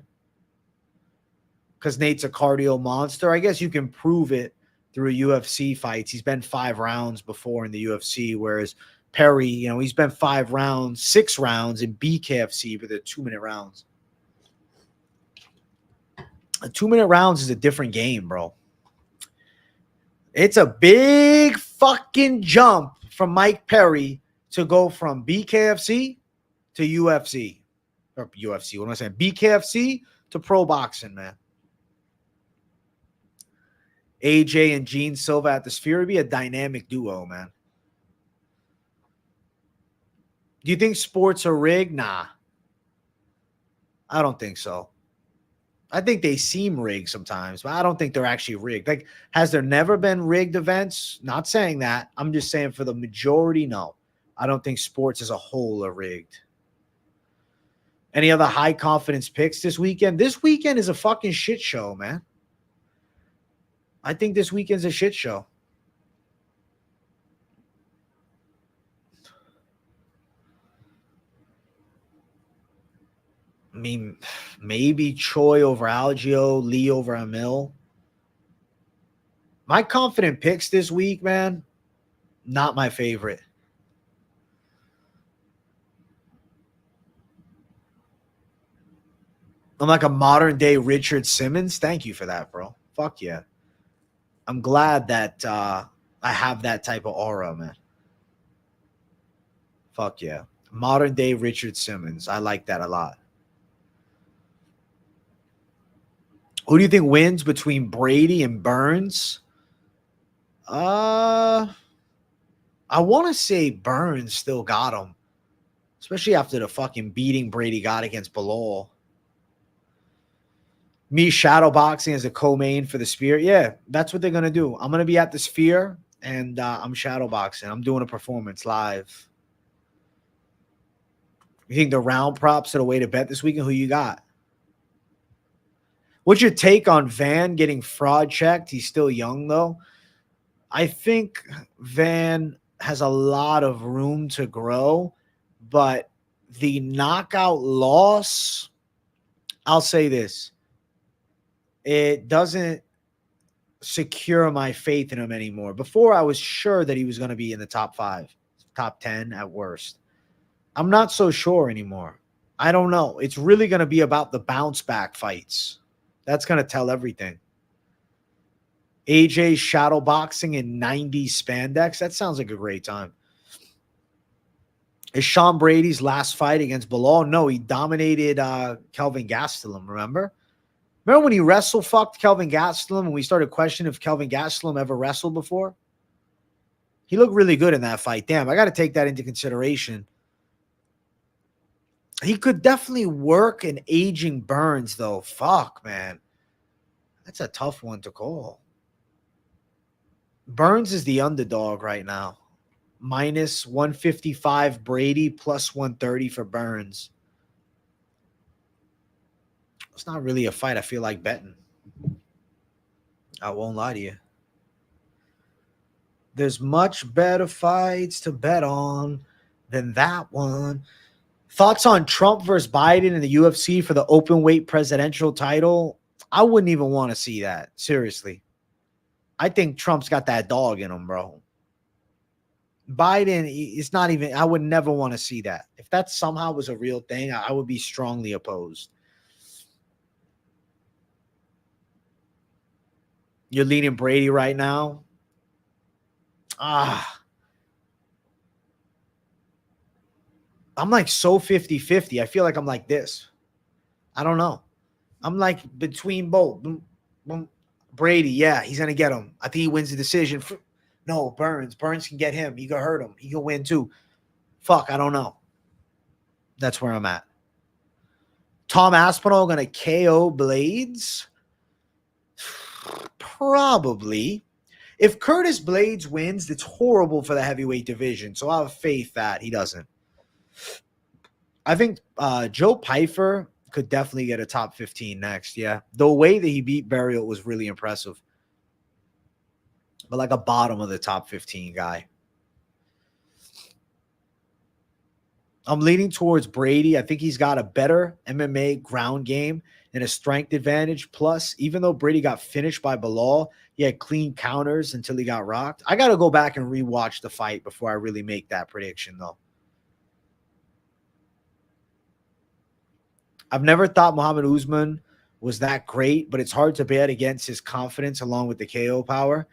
Because Nate's a cardio monster. I guess you can prove it through UFC fights. He's been 5 rounds before in the UFC, whereas Perry, he's been 5 rounds, 6 rounds in BKFC, but they're 2-minute rounds. 2-minute rounds is a different game, bro. It's a big fucking jump from Mike Perry to go from BKFC to UFC. Or UFC, what am I saying? BKFC to pro boxing, man. AJ and Gene Silva at the Sphere would be a dynamic duo, man. Do you think sports are rigged? Nah. I don't think so. I think they seem rigged sometimes, but I don't think they're actually rigged. Like, has there never been rigged events? Not saying that. I'm just saying for the majority, no. I don't think sports as a whole are rigged. Any other high confidence picks this weekend? This weekend is a fucking shit show, man. I think this weekend's a shit show. I mean, maybe Choi over Algio, Lee over Emil. My confident picks this week, man, not my favorite. I'm like a modern day Richard Simmons. Thank you for that, bro. Fuck yeah. I'm glad that I have that type of aura, man. Fuck yeah. Modern day Richard Simmons. I like that a lot. Who do you think wins between Brady and Burns? I want to say Burns still got him, especially after the fucking beating Brady got against Bilal. Me shadowboxing as a co-main for the Sphere. Yeah, that's what they're going to do. I'm going to be at the Sphere, and I'm shadowboxing. I'm doing a performance live. You think the round props are the way to bet this weekend? Who you got? What's your take on Van getting fraud checked? He's still young, though. I think Van has a lot of room to grow, but the knockout loss, I'll say this. It doesn't secure my faith in him anymore. Before, I was sure that he was going to be in the top 5, top 10 at worst. I'm not so sure anymore. I don't know. It's really going to be about the bounce back fights. That's going to tell everything. AJ shadow boxing in 90 spandex. That sounds like a great time. Is Sean Brady's last fight against Bilal? No, he dominated Kelvin Gastelum, remember? Remember when he wrestle-fucked Kelvin Gastelum and we started questioning if Kelvin Gastelum ever wrestled before? He looked really good in that fight. Damn, I got to take that into consideration. He could definitely work an aging Burns, though. Fuck, man. That's a tough one to call. Burns is the underdog right now. Minus 155 Brady, plus 130 for Burns. It's not really a fight I feel like betting. I won't lie to you. There's much better fights to bet on than that one. Thoughts on Trump versus Biden in the UFC for the open weight presidential title? I wouldn't even want to see that. Seriously. I think Trump's got that dog in him, bro. Biden, it's not even, I would never want to see that. If that somehow was a real thing, I would be strongly opposed. You're leading Brady right now? I'm like so 50-50. I feel like I'm like this. I don't know. I'm like between both. Boom, boom. Brady, yeah, he's going to get him. I think he wins the decision. No, Burns. Burns can get him. He can hurt him. He can win too. Fuck, I don't know. That's where I'm at. Tom Aspinall going to KO Blades? Probably. If Curtis Blades wins, it's horrible for the heavyweight division. So I have faith that he doesn't. I think Joe Pyfer could definitely get a top 15 next. Yeah. The way that he beat Burial was really impressive. But like a bottom of the top 15 guy. I'm leaning towards Brady. I think he's got a better MMA ground game and a strength advantage. Plus, even though Brady got finished by Bilal, he had clean counters until he got rocked. I got to go back and rewatch the fight before I really make that prediction, though. I've never thought Muhammad Usman was that great, but it's hard to bet against his confidence along with the KO power.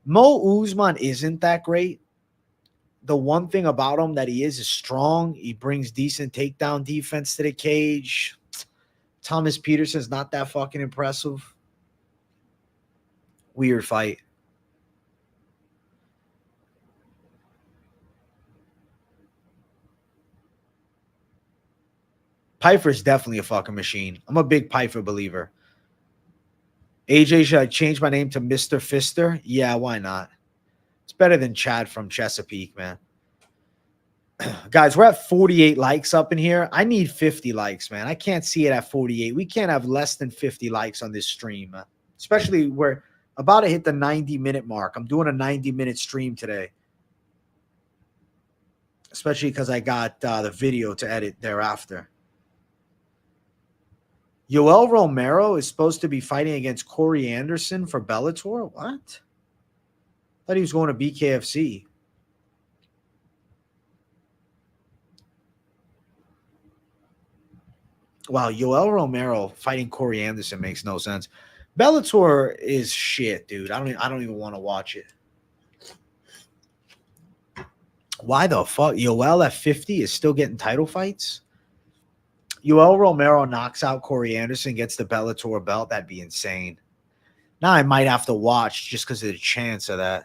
Mo Usman isn't that great. The one thing about him that he is strong. He brings decent takedown defense to the cage. Thomas Peterson's not that fucking impressive. Weird fight. Pfeiffer's definitely a fucking machine. I'm a big Pfeiffer believer. AJ, should I change my name to Mr. Fister? Yeah, why not? It's better than Chad from Chesapeake, man. Guys, we're at 48 likes up in here. I need 50 likes, man. I can't see it at 48. We can't have less than 50 likes on this stream, especially we're about to hit the 90-minute mark. I'm doing a 90-minute stream today, especially because I got the video to edit thereafter. Yoel Romero is supposed to be fighting against Corey Anderson for Bellator? What? I thought he was going to BKFC. Wow, Yoel Romero fighting Corey Anderson makes no sense. Bellator is shit, dude. I don't even want to watch it. Why the fuck? Yoel at 50 is still getting title fights? Yoel Romero knocks out Corey Anderson, gets the Bellator belt. That'd be insane. Now I might have to watch just because of the chance of that.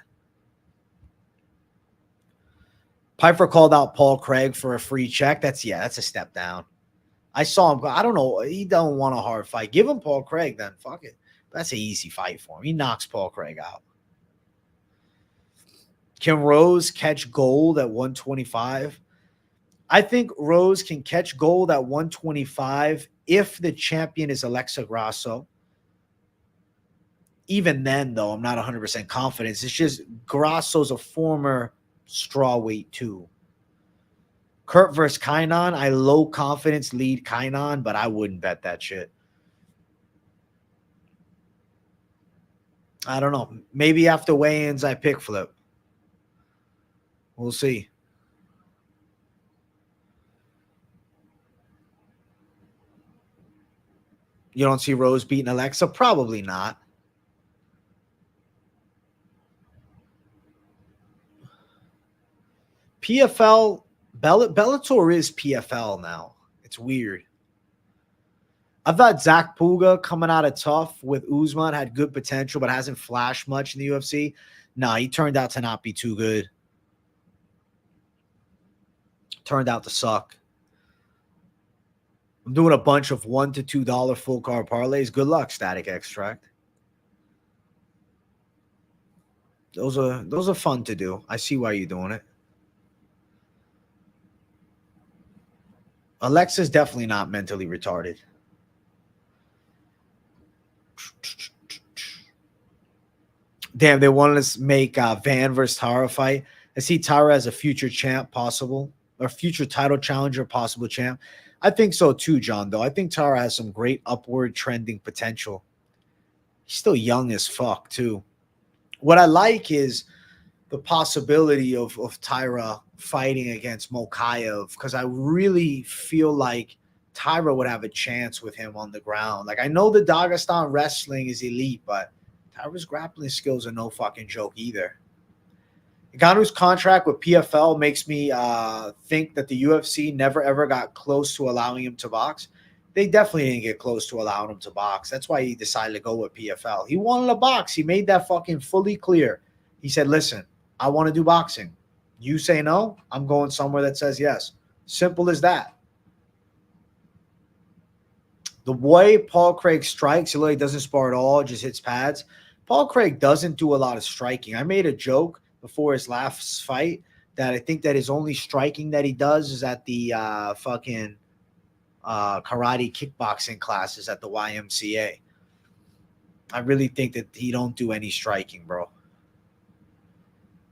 Piper called out Paul Craig for a free check. That's a step down. I saw him. I don't know. He don't want a hard fight. Give him Paul Craig then. Fuck it. That's an easy fight for him. He knocks Paul Craig out. Can Rose catch gold at 125? I think Rose can catch gold at 125 if the champion is Alexa Grasso. Even then, though, I'm not 100% confident. It's just Grasso's a former strawweight too. Kurt versus Kainan. I low confidence lead Kainan, but I wouldn't bet that shit. I don't know. Maybe after weigh-ins, I pick flip. We'll see. You don't see Rose beating Alexa? Probably not. PFL, Bellator is PFL now. It's weird. I thought Zach Puga coming out of tough with Usman had good potential, but hasn't flashed much in the UFC. No, he turned out to not be too good. Turned out to suck. I'm doing a bunch of $1 to $2 full card parlays. Good luck, Static Extract. Those are fun to do. I see why you're doing it. Alexa's definitely not mentally retarded. Damn, they wanted us to make Van versus Tara fight. I see Tara as a future champ possible, or future title challenger possible champ. I think so too, John, though. I think Tara has some great upward trending potential. He's still young as fuck, too. What I like is the possibility of Tyra fighting against Mokaev, because I really feel like Tyra would have a chance with him on the ground. Like, I know the Dagestan wrestling is elite, but Tyra's grappling skills are no fucking joke either. Ngannou's contract with PFL makes me think that the UFC never, ever got close to allowing him to box. They definitely didn't get close to allowing him to box. That's why he decided to go with PFL. He wanted to box. He made that fucking fully clear. He said, listen, I want to do boxing. You say no, I'm going somewhere that says yes. Simple as that. The way Paul Craig strikes, he literally doesn't spar at all, just hits pads. Paul Craig doesn't do a lot of striking. I made a joke before his last fight that I think that his only striking that he does is at the fucking karate kickboxing classes at the YMCA. I really think that he don't do any striking, bro.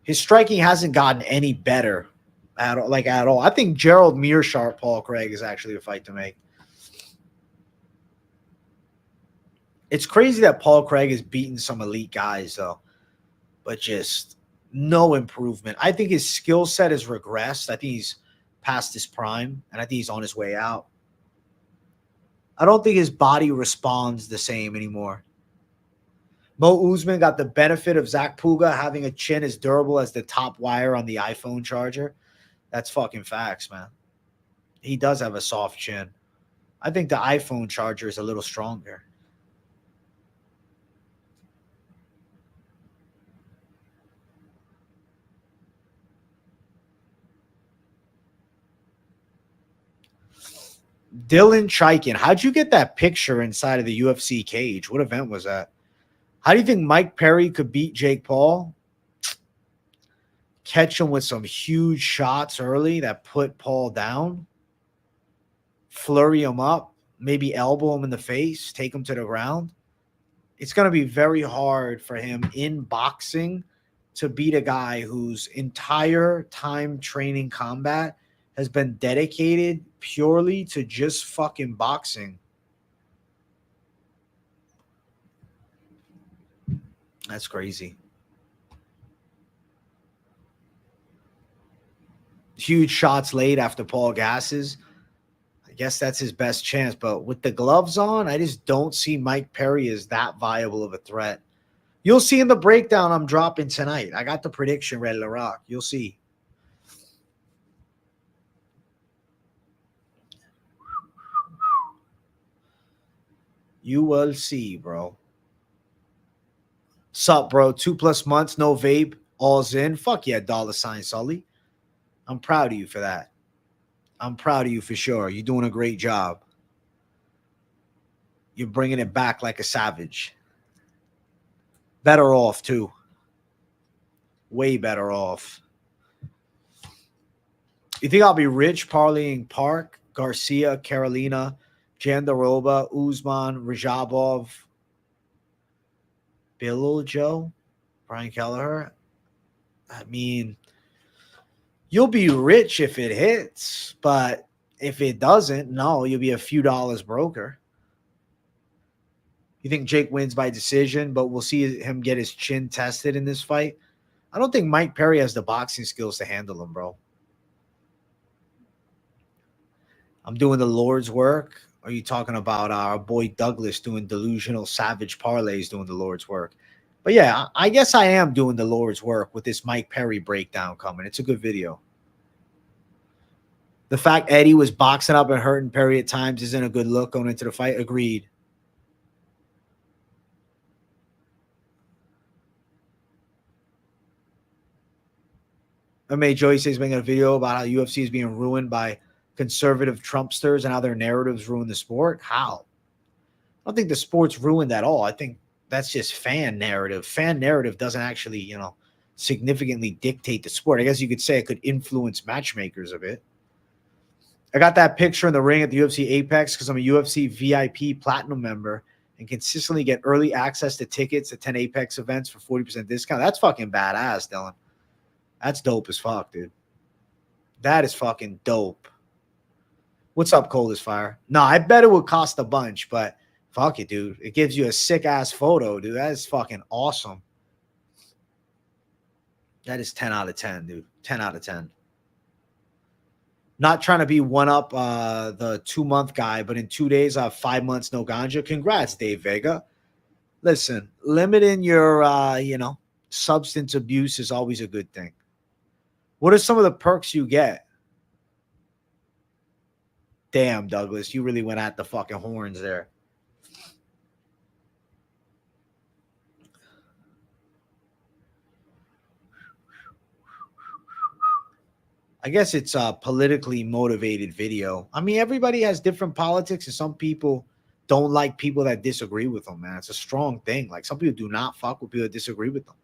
His striking hasn't gotten any better at all. Like at all. I think Gerald Meerschaert, Paul Craig is actually a fight to make. It's crazy that Paul Craig has beaten some elite guys though, but just no improvement. I think his skill set has regressed. I think he's past his prime, and I think he's on his way out. I don't think his body responds the same anymore. Mo Usman got the benefit of Zach Puga having a chin as durable as the top wire on the iPhone charger. That's fucking facts, man. He does have a soft chin. I think the iPhone charger is a little stronger. Dylan Chaikin, how'd you get that picture inside of the UFC cage? What event was that? How do you think Mike Perry could beat Jake Paul? Catch him with some huge shots early that put Paul down. Flurry him up. Maybe elbow him in the face. Take him to the ground. It's going to be very hard for him in boxing to beat a guy whose entire time training combat has been dedicated purely to just fucking boxing. That's crazy. Huge shots laid after Paul gasses. I guess that's his best chance. But with the gloves on, I just don't see Mike Perry as that viable of a threat. You'll see in the breakdown I'm dropping tonight. I got the prediction ready to rock. You'll see. You will see, bro. Sup, bro? 2+ months, no vape, all's in. Fuck yeah, $ Sully. I'm proud of you for that. I'm proud of you for sure. You're doing a great job. You're bringing it back like a savage. Better off, too. Way better off. You think I'll be rich parlaying Park, Garcia, Carolina, Jandaroba, Usman, Rajabov, Bilal Joe, Brian Kelleher? I mean, you'll be rich if it hits, but if it doesn't, no, you'll be a few dollars broker. You think Jake wins by decision, but we'll see him get his chin tested in this fight? I don't think Mike Perry has the boxing skills to handle him, bro. I'm doing the Lord's work. Or are you talking about our boy Douglas doing delusional savage parlays doing the Lord's work? But yeah, I guess I am doing the Lord's work with this Mike Perry breakdown coming. It's a good video. The fact Eddie was boxing up and hurting Perry at times isn't a good look going into the fight. Agreed. I made Joey says making a video about how UFC is being ruined by conservative Trumpsters and how their narratives ruin the sport. How? I don't think the sport's ruined at all. I think that's just fan narrative. Fan narrative doesn't actually, significantly dictate the sport. I guess you could say it could influence matchmakers a bit. I got that picture in the ring at the UFC Apex because I'm a UFC VIP Platinum member and consistently get early access to tickets at 10 Apex events for 40% discount. That's fucking badass, Dylan. That's dope as fuck, dude. That is fucking dope. What's up, Cold as Fire? No, I bet it would cost a bunch, but fuck it, dude. It gives you a sick-ass photo, dude. That is fucking awesome. That is 10 out of 10, dude. 10 out of 10. Not trying to be one-up the 2-month guy, but in 2 days, I have 5 months no ganja. Congrats, Dave Vega. Listen, limiting your, substance abuse is always a good thing. What are some of the perks you get? Damn, Douglas, you really went at the fucking horns there. I guess it's a politically motivated video. I mean, everybody has different politics, and some people don't like people that disagree with them, man. It's a strong thing. Like, some people do not fuck with people that disagree with them.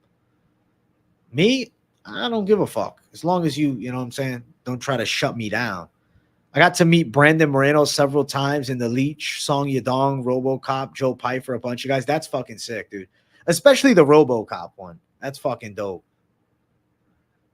Me, I don't give a fuck. As long as you know what I'm saying, don't try to shut me down. I got to meet Brandon Moreno several times in the Leech, Song Yadong, RoboCop, Joe Pfeiffer, a bunch of guys. That's fucking sick, dude. Especially the RoboCop one. That's fucking dope.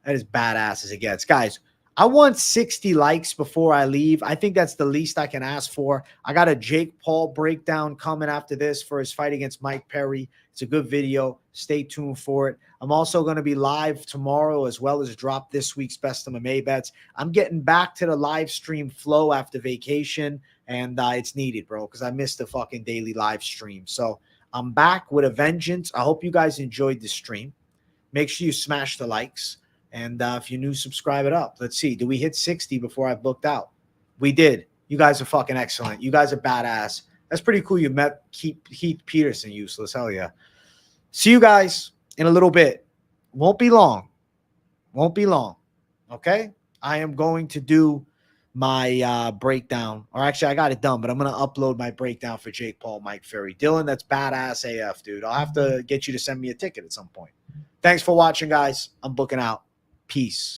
That is badass as it gets. Guys, I want 60 likes before I leave. I think that's the least I can ask for. I got a Jake Paul breakdown coming after this for his fight against Mike Perry. It's a good video. Stay tuned for it. I'm also going to be live tomorrow as well as drop this week's Best MMA bets. I'm getting back to the live stream flow after vacation, and it's needed, bro, because I missed the fucking daily live stream. So I'm back with a vengeance. I hope you guys enjoyed the stream. Make sure you smash the likes. And if you're new, subscribe it up. Let's see. Do we hit 60 before I booked out? We did. You guys are fucking excellent. You guys are badass. That's pretty cool. You met Heath Peterson, useless. Hell yeah. See you guys in a little bit. Won't be long. Won't be long. Okay? I am going to do my breakdown. Or actually, I got it done, but I'm going to upload my breakdown for Jake Paul, Mike Fury. Dylan, that's badass AF, dude. I'll have to get you to send me a ticket at some point. Thanks for watching, guys. I'm booking out. Peace.